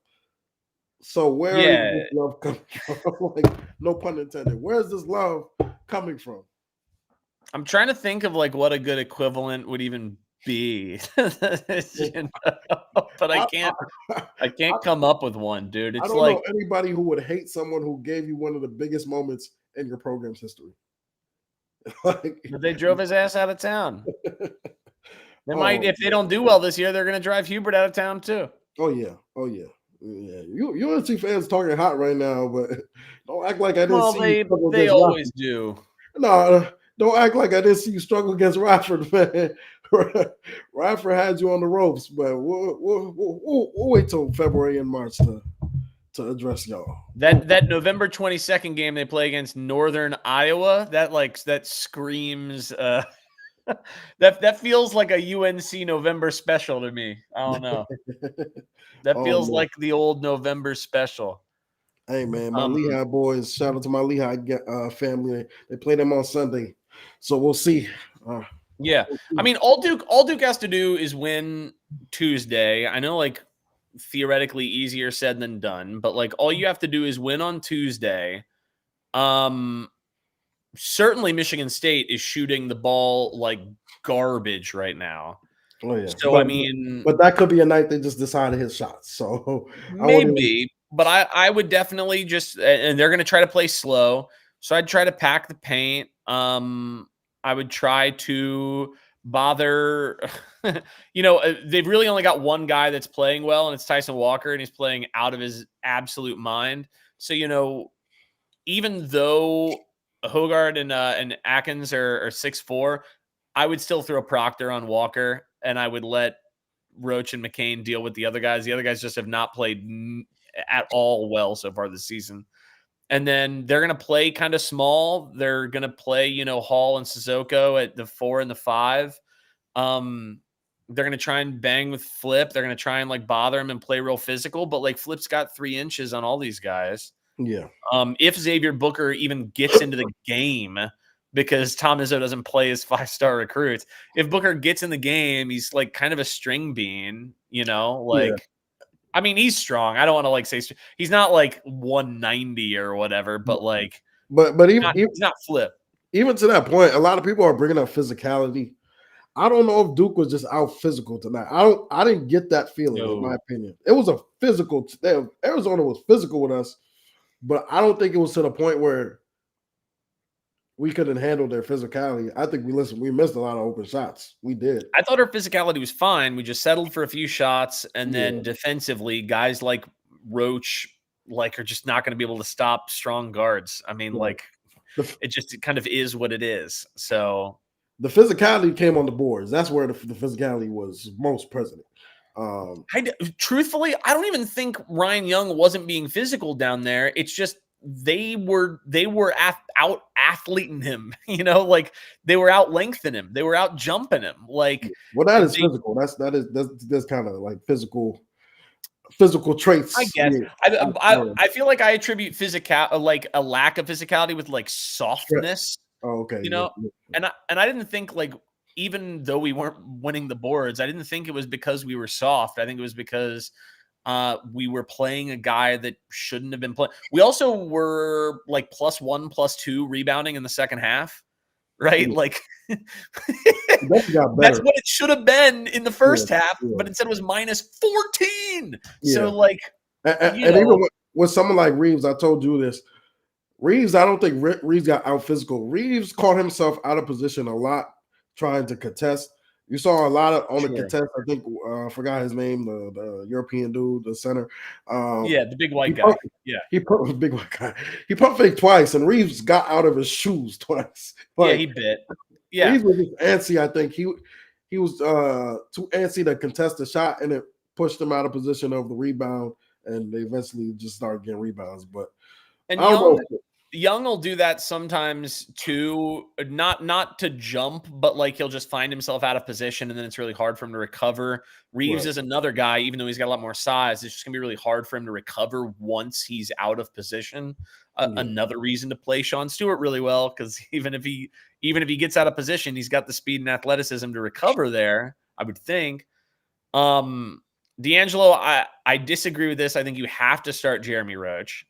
So where is this love coming from? Like, no pun intended. Where's this love coming from? I'm trying to think of like what a good equivalent would even be, but I can't come up with one, dude. It's I don't know anybody who would hate someone who gave you one of the biggest moments in your program's history. But they drove his ass out of town. They might, if they don't do well this year, they're going to drive Hubert out of town too. Oh yeah. UNC fans talking hot right now, but don't act like I didn't see. They always do. No, don't act like I didn't see you struggle against Radford, man. Radford had you on the ropes, but we'll wait till February and March to address y'all. That November 22nd game they play against Northern Iowa, that screams that feels like a UNC November special to me. I don't know. That feels like the old November special. Hey man, my Lehigh boys, shout out to my Lehigh family. They play them on Sunday. So we'll see. I mean, all Duke has to do is win Tuesday. I know, like, theoretically easier said than done, but like all you have to do is win on Tuesday. Certainly Michigan State is shooting the ball like garbage right now. Oh yeah. So I mean, but that could be a night they just decide to hit shots. So maybe, but I would definitely just, and they're going to try to play slow. So I'd try to pack the paint. I would try to bother, they've really only got one guy that's playing well, and it's Tyson Walker, and he's playing out of his absolute mind. So, even though Hogard and Atkins are 6'4", I would still throw Proctor on Walker, and I would let Roach and McCain deal with the other guys. The other guys just have not played at all well so far this season. And then they're going to play kind of small. They're going to play, Hall and Sissoko at the 4 and the 5. They're going to try and bang with Flip. They're going to try and like bother him and play real physical. But like Flip's got 3 inches on all these guys. Yeah. If Xavier Booker even gets into the game, because Tom Izzo doesn't play his 5-star recruits, if Booker gets in the game, he's like kind of a string bean, I mean, he's strong. I don't want to like say he's not like 190 or whatever, but like, but he's not Flip. Even to that point, a lot of people are bringing up physicality. I don't know if Duke was just out physical tonight. I didn't get that feeling, in my opinion. It was a physical. Arizona was physical with us, but I don't think it was to the point where we couldn't handle their physicality. I think we missed a lot of open shots. We did. I thought our physicality was fine. We just settled for a few shots, and then defensively, guys like Roach are just not going to be able to stop strong guards. I mean, it kind of is what it is. So the physicality came on the boards. That's where the physicality was most present. Truthfully, I don't even think Ryan Young wasn't being physical down there. It's just they were out athleting him, they were out lengthening him, they were out jumping him. That is physical. That's kind of like physical traits. I guess. I feel like I attribute like a lack of physicality with like softness. Oh, okay. And I didn't think even though we weren't winning the boards, I didn't think it was because we were soft. I think it was because we were playing a guy that shouldn't have been playing. We also were like +1, +2 rebounding in the second half, right? Like that's what it should have been in the first half, but instead it was -14. So and even with someone like Reeves, I told you this. Reeves, I don't think Reeves got out physical. Reeves caught himself out of position a lot trying to contest. You saw a lot of on the Sure. contest. I think I forgot his name, the European dude, the center. Yeah, the big white he guy. pumped- Yeah. He put big white guy. He pump faked twice, and Reeves got out of his shoes twice. Yeah, Like, he bit. Yeah. Reeves was just antsy. I think he was too antsy to contest the shot, and it pushed him out of position of the rebound, and they eventually just started getting rebounds. But And I don't know. Young will do that sometimes too, not to jump, but like he'll just find himself out of position and then it's really hard for him to recover. Reeves Right. is another guy, even though he's got a lot more size, it's just gonna be really hard for him to recover once he's out of position. Another reason to play Sean Stewart really well, because even if he gets out of position, he's got the speed and athleticism to recover there, I would think. D'Angelo, I disagree with this. I think you have to start Jeremy Roach.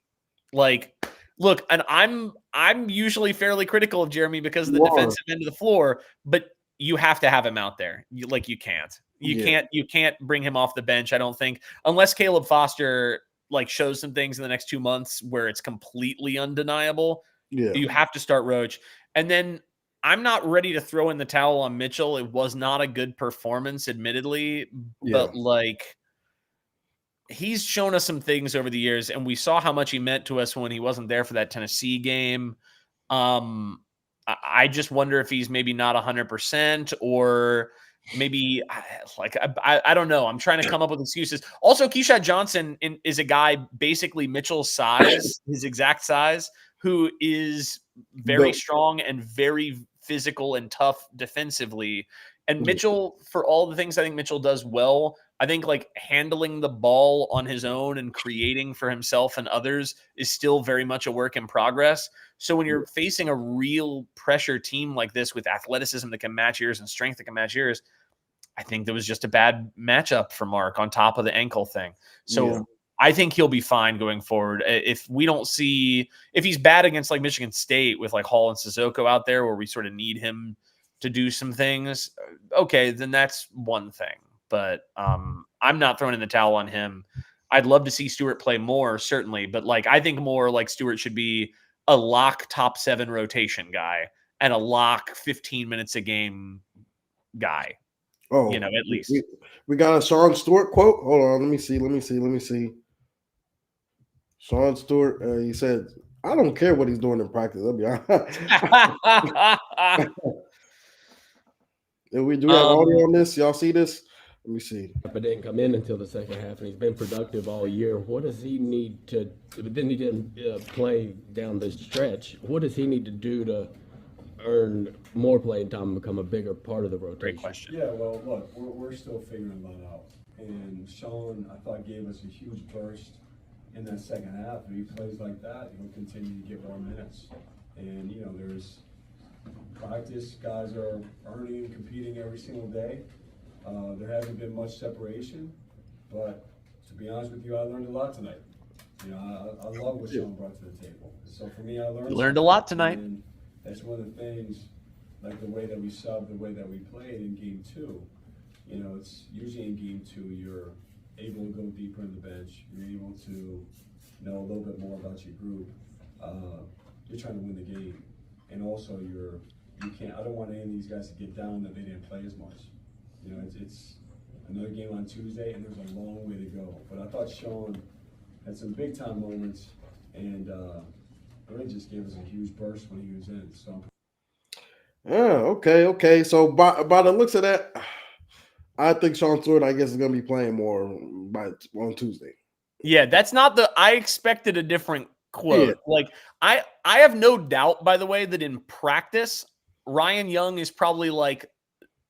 Like, look, and I'm usually fairly critical of Jeremy because of the defensive end of the floor, but you have to have him out there. You can't. You can't bring him off the bench, I don't think, unless Caleb Foster like shows some things in the next 2 months where it's completely undeniable. Yeah. You have to start Roach. And then I'm not ready to throw in the towel on Mitchell. It was not a good performance, admittedly, but like he's shown us some things over the years, and we saw how much he meant to us when he wasn't there for that Tennessee game. I just wonder if he's maybe not 100%, or maybe like I don't know. I'm trying to come up with excuses. Also, Keyshawn Johnson is a guy basically Mitchell's size, his exact size, who is very strong and very physical and tough defensively. And Mitchell, for all the things I think Mitchell does well, I think like handling the ball on his own and creating for himself and others is still very much a work in progress. So when you're facing a real pressure team like this with athleticism that can match yours and strength that can match yours, I think there was just a bad matchup for Mark on top of the ankle thing. So I think he'll be fine going forward. If he's bad against like Michigan State with like Hall and Sissoko out there where we sort of need him to do some things, okay, then that's one thing. But I'm not throwing in the towel on him. I'd love to see Stewart play more, certainly. But like I think more like Stewart should be a lock top 7 rotation guy and a lock 15 minutes a game guy. Oh, at least. We got a Sean Stewart quote. Hold on, let me see. Sean Stewart, he said, "I don't care what he's doing in practice." I'll be honest. Did we do have audio on this? Y'all see this? Let me see. But didn't come in until the second half, and he's been productive all year. What does he need to? But then he didn't play down the stretch. What does he need to do to earn more playing time and become a bigger part of the rotation? Great question. Yeah, well, look, we're still figuring that out. And Sean, I thought, gave us a huge burst in that second half. If he plays like that, he'll continue to get more minutes. And there's practice. Guys are earning and competing every single day. There hasn't been much separation, but to be honest with you, I learned a lot tonight. I love what Sean brought to the table. So for me, I learned a lot tonight. And that's one of the things, like the way that we subbed, the way that we played in game 2. It's usually in game 2 you're able to go deeper in the bench. You're able to know a little bit more about your group. You're trying to win the game, and also you can't. I don't want any of these guys to get down that they didn't play as much. It's another game on Tuesday, and there's a long way to go. But I thought Sean had some big time moments, and really just gave us a huge burst when he was in. So. Okay. So by the looks of that, I think Sean Stewart, I guess, is going to be playing more on Tuesday. Yeah, that's not I expected a different quote. Yeah. Like I have no doubt, by the way, that in practice, Ryan Young is probably like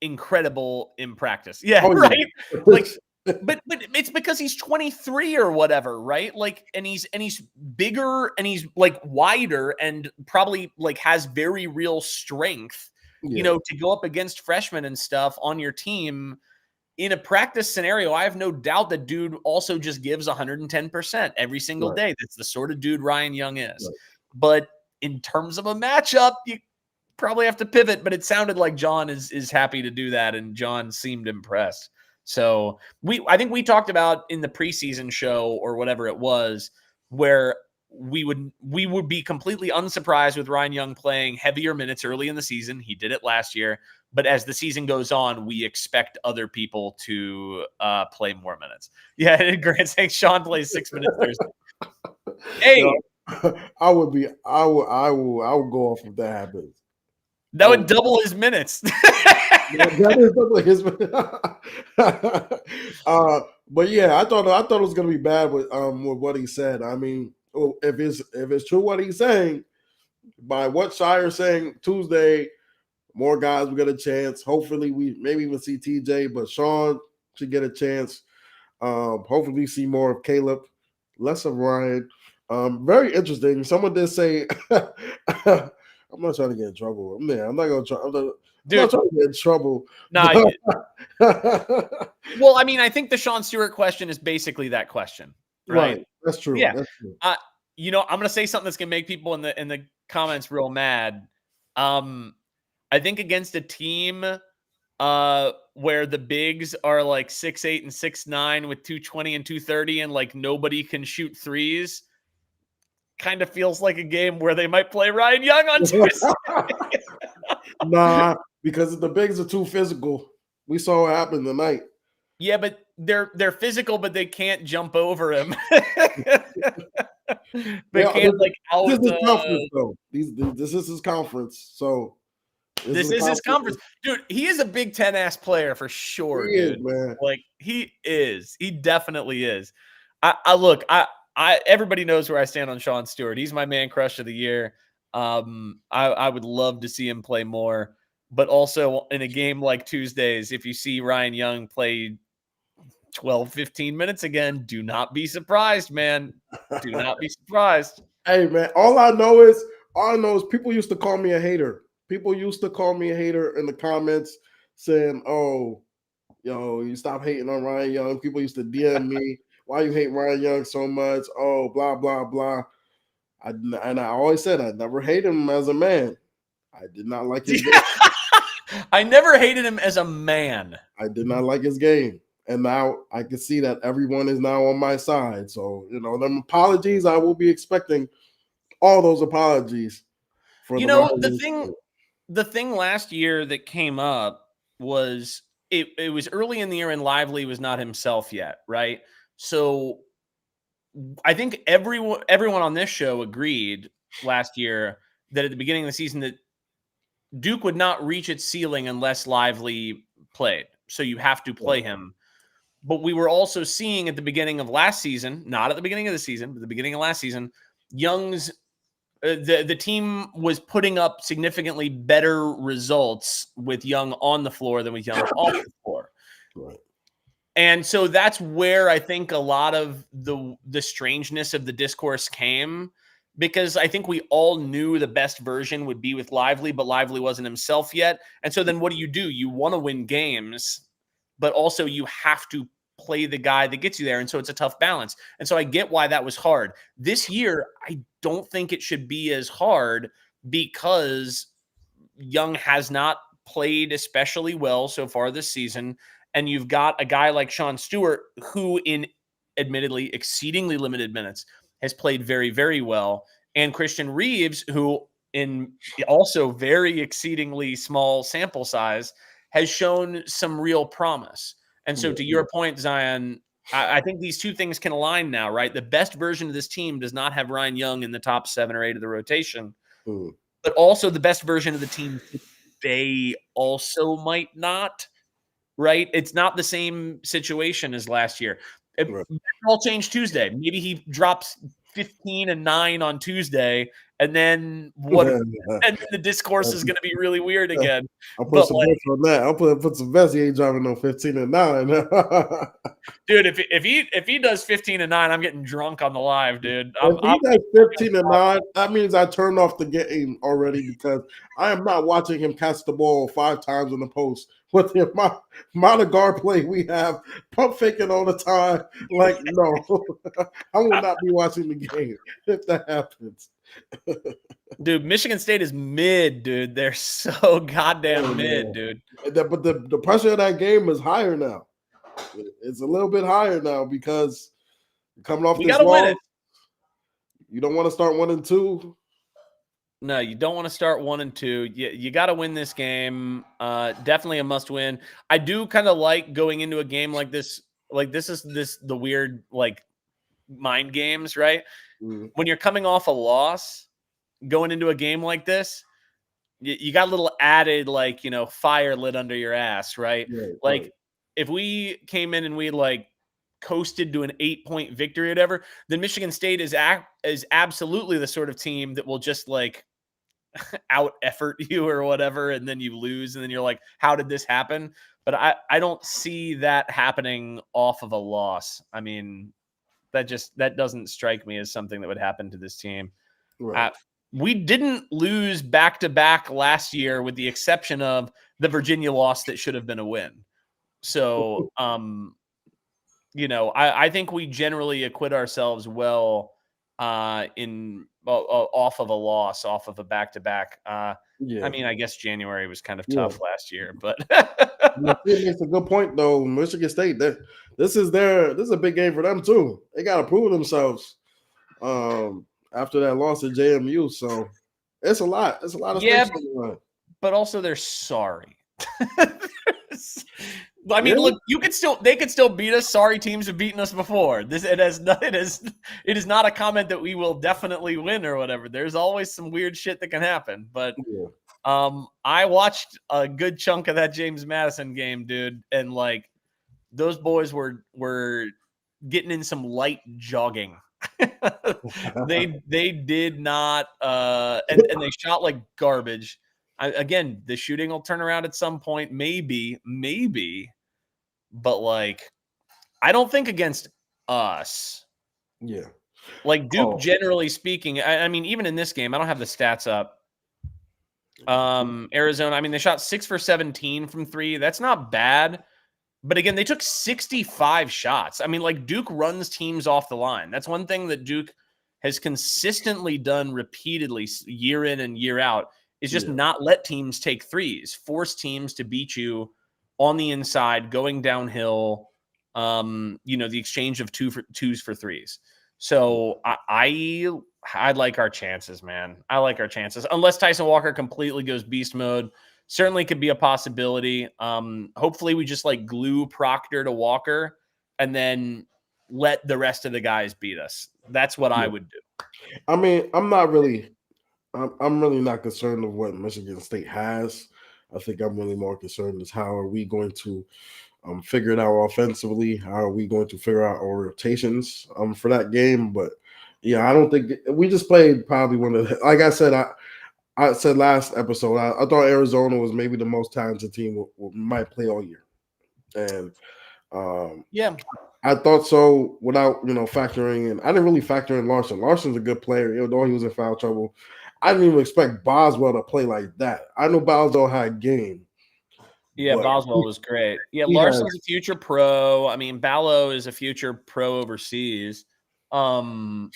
incredible in practice. Yeah, right. Like, but it's because he's 23 or whatever, right? Like, and he's bigger and he's like wider and probably like has very real strength, to go up against freshmen and stuff on your team. In a practice scenario, I have no doubt that dude also just gives 110% every single day. That's the sort of dude Ryan Young is. Right. But in terms of a matchup, you probably have to pivot. But it sounded like John is happy to do that, and John seemed impressed. So I think we talked about in the preseason show or whatever it was, where we would be completely unsurprised with Ryan Young playing heavier minutes early in the season. He did it last year, but as the season goes on, we expect other people to play more minutes. Yeah, Grant saying Sean plays 6 minutes Thursday. Hey, I would go off if that happens. That would double his minutes. That is double his minutes. But yeah, I thought it was gonna be bad with what he said. I mean, if it's true what he's saying, by what Shire's saying Tuesday, more guys will get a chance. Hopefully, we maybe even see TJ, but Sean should get a chance. Hopefully, we see more of Caleb, less of Ryan. Very interesting. Someone did say, I'm not trying to get in trouble. Man, I'm not trying to get in trouble. Nah. Well, I mean, I think the Sean Stewart question is basically that question, right? That's true. Yeah. That's true. I'm gonna say something that's gonna make people in the comments real mad. I think against a team where the bigs are like 6'8" and 6'9" with 220 and 230, and like nobody can shoot threes, kind of feels like a game where they might play Ryan Young on Tuesday. Nah, because the bigs are too physical. We saw what happened tonight. Yeah, but they're physical, but they can't jump over him. They can't like out. This is conference though. This is his conference, so this is his conference, dude. He is a Big Ten ass player for sure, he dude. is, man. Like he is. He definitely is. Everybody knows where I stand on Sean Stewart. He's my man crush of the year. I would love to see him play more, but also in a game like Tuesdays, if you see Ryan Young play 12, 15 minutes again, do not be surprised, man. Do not be surprised. Hey, man, all I know is people used to call me a hater. People used to call me a hater in the comments saying, "Oh, you stop hating on Ryan Young." People used to DM me, "Why you hate Ryan Young so much?" Oh, blah, blah, blah. And I always said I never hated him as a man. I did not like his game. I never hated him as a man. I did not like his game. And now I can see that everyone is now on my side. So, them apologies, I will be expecting all those apologies. The thing last year that came up was it was early in the year and Lively was not himself yet, right? So I think everyone on this show agreed last year that at the beginning of the season that Duke would not reach its ceiling unless Lively played. So you have to play him. But we were also seeing at the beginning of last season, not at the beginning of the season, but the beginning of last season, Young's the team was putting up significantly better results with Young on the floor than with Young off the floor. Right. And so that's where I think a lot of the strangeness of the discourse came, because I think we all knew the best version would be with Lively, but Lively wasn't himself yet. And so then what do? You want to win games, but also you have to play the guy that gets you there. And so it's a tough balance. And so I get why that was hard. This year, I don't think it should be as hard because Young has not played especially well so far this season. And you've got a guy like Sean Stewart, who in admittedly exceedingly limited minutes has played very, very well. And Christian Reeves, who in also very exceedingly small sample size has shown some real promise. And so to your point, Zion, I think these two things can align now, right? The best version of this team does not have Ryan Young in the top 7 or 8 of the rotation, but also the best version of the team, they also might not, right? It's not the same situation as last year. It all changed Tuesday. Maybe he drops 15 and 9 on Tuesday, and then and the discourse is going to be really weird again. I'll put some bets on that. I'll put some bets. He ain't dropping no 15 and 9. Dude, if he does 15 and 9, I'm getting drunk on the live, dude. If he does 15 and 9, that means I turned off the game already, because I am not watching him catch the ball 5 times in the post. With the amount of guard play we have, pump faking all the time, like, no, I will not be watching the game if that happens. Dude, Michigan State is mid, dude. They're so goddamn mid, dude. But the pressure of that game is higher now. It's a little bit higher now because coming off this loss, You don't want to start 1-2. No, you don't want to start 1-2. You got to win this game. Definitely a must win. I do kind of like going into a game like this. Like this is the weird like mind games, right? Mm. When you're coming off a loss, going into a game like this, you got a little added like fire lit under your ass, right? Like Right. if we came in and we like coasted to an 8-point victory or whatever, then Michigan State is absolutely the sort of team that will just like out effort you or whatever, and then you lose, and then you're like, how did this happen? But I don't see that happening off of a loss. I mean, that doesn't strike me as something that would happen to this team. Right. We didn't lose back-to-back last year with the exception of the Virginia loss that should have been a win. So, I think we generally acquit ourselves well off of a loss, off of a back-to-back. Yeah. I mean, I guess January was kind of tough last year, but it makes a good point though. Michigan State, this is a big game for them too. They got to prove themselves after that loss at JMU. So it's a lot. It's a lot of stuff going on. But also they're sorry. I mean, look, they could still beat us. Sorry, teams have beaten us before. It is not a comment that we will definitely win or whatever. There's always some weird shit that can happen. But I watched a good chunk of that James Madison game, dude, and like those boys were getting in some light jogging. they did not and they shot like garbage. Again, the shooting will turn around at some point, maybe, but like I don't think against us. Yeah. Like Duke, generally speaking, I mean, even in this game, I don't have the stats up. Arizona, I mean, they shot 6 for 17 from 3. That's not bad. But again, they took 65 shots. I mean, like Duke runs teams off the line. That's one thing that Duke has consistently done repeatedly year in and year out is just not let teams take threes, force teams to beat you on the inside, going downhill, the exchange of twos for threes. So I like our chances, man. I like our chances. Unless Tyson Walker completely goes beast mode, certainly could be a possibility. Hopefully we just like glue Proctor to Walker and then let the rest of the guys beat us. That's what I would do. I mean, I'm really not concerned of what Michigan State has. I think I'm really more concerned is how are we going to figure it out offensively? How are we going to figure out our rotations for that game? But yeah, I don't think we just played probably one of the, like I said, I said last episode, I thought Arizona was maybe the most talented team we might play all year. And I thought so without, factoring in. I didn't really factor in Larson. Larson's a good player, even though he was in foul trouble. I didn't even expect Boswell to play like that. I knew Boswell had game. Yeah, Boswell was great. Yeah, Larson's a future pro. I mean, Ballo is a future pro overseas. Yeah,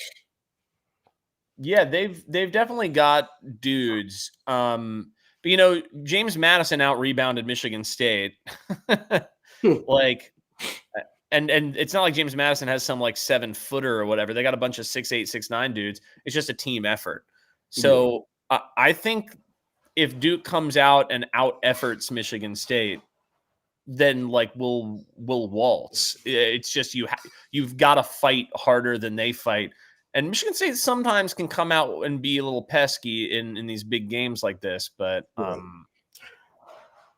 they've definitely got dudes. But James Madison out rebounded Michigan State. Like, and it's not like James Madison has some like 7-footer or whatever. They got a bunch of 6'8", 6'9" dudes. It's just a team effort. So I think if Duke comes out and out efforts Michigan State, then like we'll waltz. It's just you've got to fight harder than they fight. And Michigan State sometimes can come out and be a little pesky in these big games like this, but I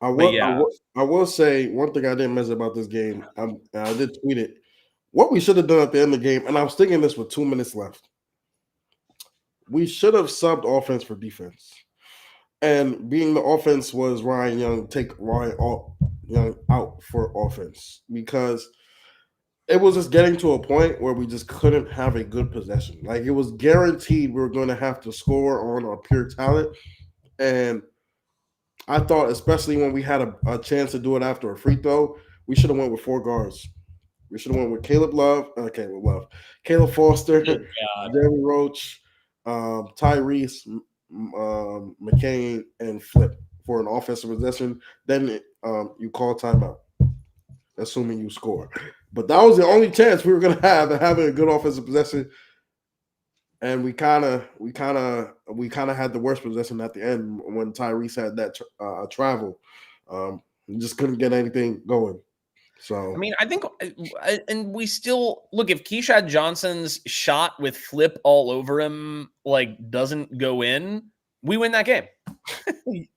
will say one thing I didn't mention about this game. I did tweet it. What we should have done at the end of the game, and I was thinking this with 2 minutes left. We should have subbed offense for defense. And being the offense was Ryan Young, take Ryan Young out for offense because it was just getting to a point where we just couldn't have a good possession. Like it was guaranteed we were going to have to score on our pure talent. And I thought, especially when we had a chance to do it after a free throw, we should have went with 4 guards. We should have went with Caleb Foster, Jeremy Roach, Tyrese, McCain, and Flip for an offensive possession. Then you call timeout, assuming you score. But that was the only chance we were going to have of having a good offensive possession. and we kind of had the worst possession at the end when Tyrese had that travel. We just couldn't get anything going. So I mean, I think, and we still look, if Keyshawn Johnson's shot with Flip all over him like doesn't go in, we win that game. We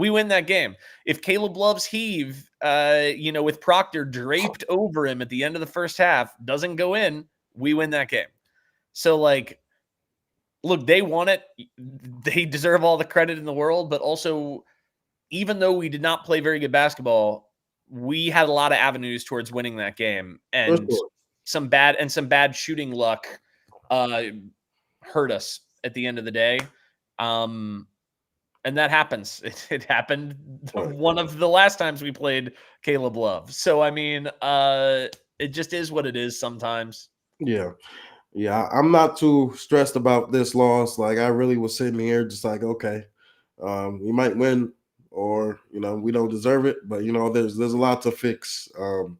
win that game. If Caleb Love's heave, with Proctor draped over him at the end of the first half doesn't go in, we win that game. So, look, they won it. They deserve all the credit in the world, but also, even though we did not play very good basketball, we had a lot of avenues towards winning that game, and some bad shooting luck hurt us at the end of the day. And that happens. It happened one of the last times we played Caleb Love. So, I mean, it just is what it is sometimes. Yeah. I'm not too stressed about this loss. Like, I really was sitting here just like, okay, we might win, or we don't deserve it, but there's a lot to fix, and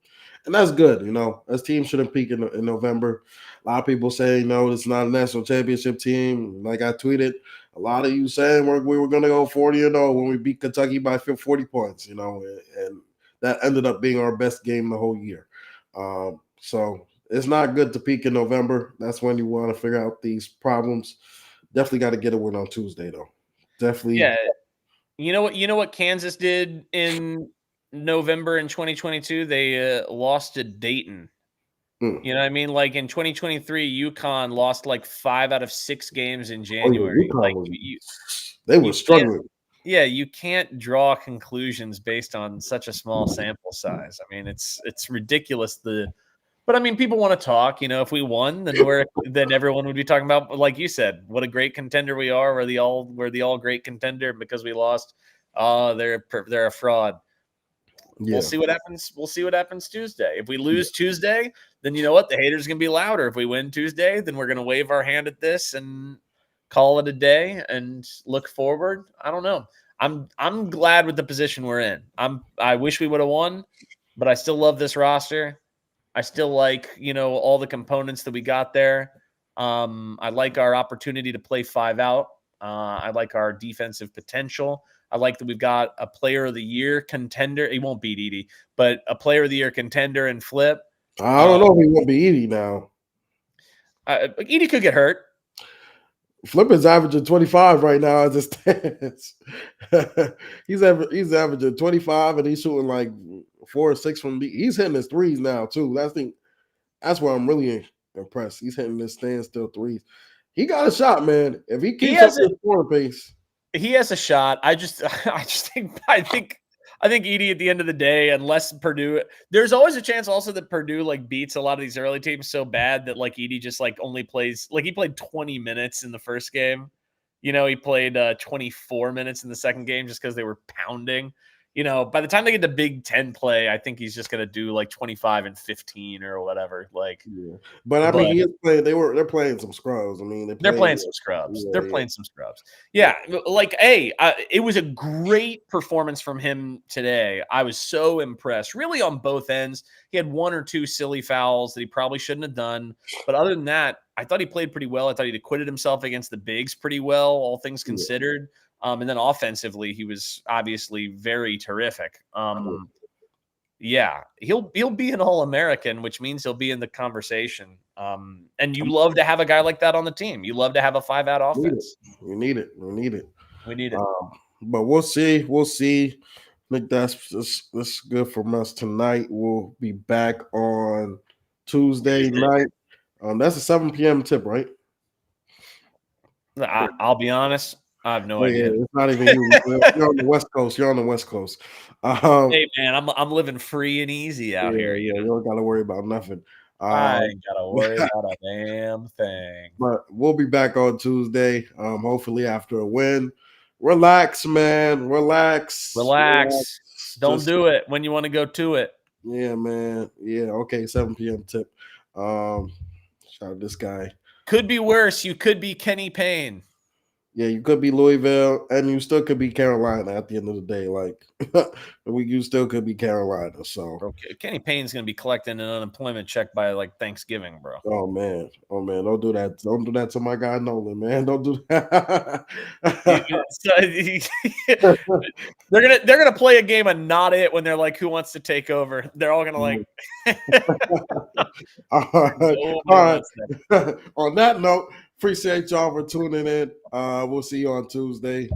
that's good. As teams shouldn't peak in November. A lot of people say it's not a national championship team. Like I tweeted, a lot of you saying we were going to go 40-0 when we beat Kentucky by 40 points. And that ended up being our best game the whole year. So it's not good to peak in November. That's when you want to figure out these problems. Definitely got to get a win on Tuesday, though. Definitely. Yeah. You know what Kansas did in November in 2022? They lost to Dayton. You know what I mean? Like in 2023, UConn lost like 5 out of 6 games in January. They were struggling. Yeah, you can't draw conclusions based on such a small sample size. I mean, it's ridiculous. But I mean, people want to talk. If we won, then everyone would be talking about, like you said, what a great contender we are. We're the all great contender. Because we lost, they're a fraud. Yeah. We'll see what happens. We'll see what happens Tuesday. If we lose Tuesday, then you know what? The haters are gonna be louder. If we win Tuesday, then we're gonna wave our hand at this and call it a day and look forward. I don't know. I'm glad with the position we're in. I wish we would have won, but I still love this roster. I still like, all the components that we got there. I like our opportunity to play 5 out. I like our defensive potential. I like that we've got a player of the year contender. He won't beat Edie, but a player of the year contender and Flip. I don't know if he won't be Edie now. Edie could get hurt. Flip is averaging 25 right now as it stands. he's averaging 25, and he's shooting like 4 or 6 from. He's hitting his threes now too. That's where I'm really impressed. He's hitting his standstill threes. He got a shot, man. If he keeps up his scoring pace, he has a shot. I think Edie at the end of the day, unless Purdue, there's always a chance also that Purdue beats a lot of these early teams so bad that Edie just only plays, he played 20 minutes in the first game. He played 24 minutes in the second game just because they were pounding. By the time they get to Big Ten play, I think he's just going to do 25 and 15 or whatever. Yeah. But I mean, he is playing. They're playing some scrubs. I mean, they're playing some scrubs. They're playing some scrubs. Yeah, it was a great performance from him today. I was so impressed, really, on both ends. He had 1 or 2 silly fouls that he probably shouldn't have done, but other than that, I thought he played pretty well. I thought he acquitted himself against the bigs pretty well, all things considered. And then offensively, he was obviously very terrific. He'll be an All-American, which means he'll be in the conversation. And you love to have a guy like that on the team. You love to have a 5-out offense. We need it. But we'll see. I think that's good from us tonight. We'll be back on Tuesday night. That's a 7 p.m. tip, right? I'll be honest. I have no idea. It's not even you. You're on the West Coast. Hey, man, I'm living free and easy out here. You don't got to worry about nothing. I ain't got to worry about a damn thing. But we'll be back on Tuesday, hopefully after a win. Relax, man. Relax. Don't do it when you want to go to it. Yeah, man. Yeah, okay, 7 p.m. tip. Shout out this guy. Could be worse. You could be Kenny Payne. Yeah, you could be Louisville, and you still could be Carolina at the end of the day. Like, you still could be Carolina. So, Okay, Kenny Payne's going to be collecting an unemployment check by like Thanksgiving, bro. oh man, don't do that. Don't do that to my guy Nolan, man. Don't do that. They're gonna play a game of not it when they're like, who wants to take over? They're all gonna like. All right. All right. On that note, appreciate y'all for tuning in. We'll see you on Tuesday.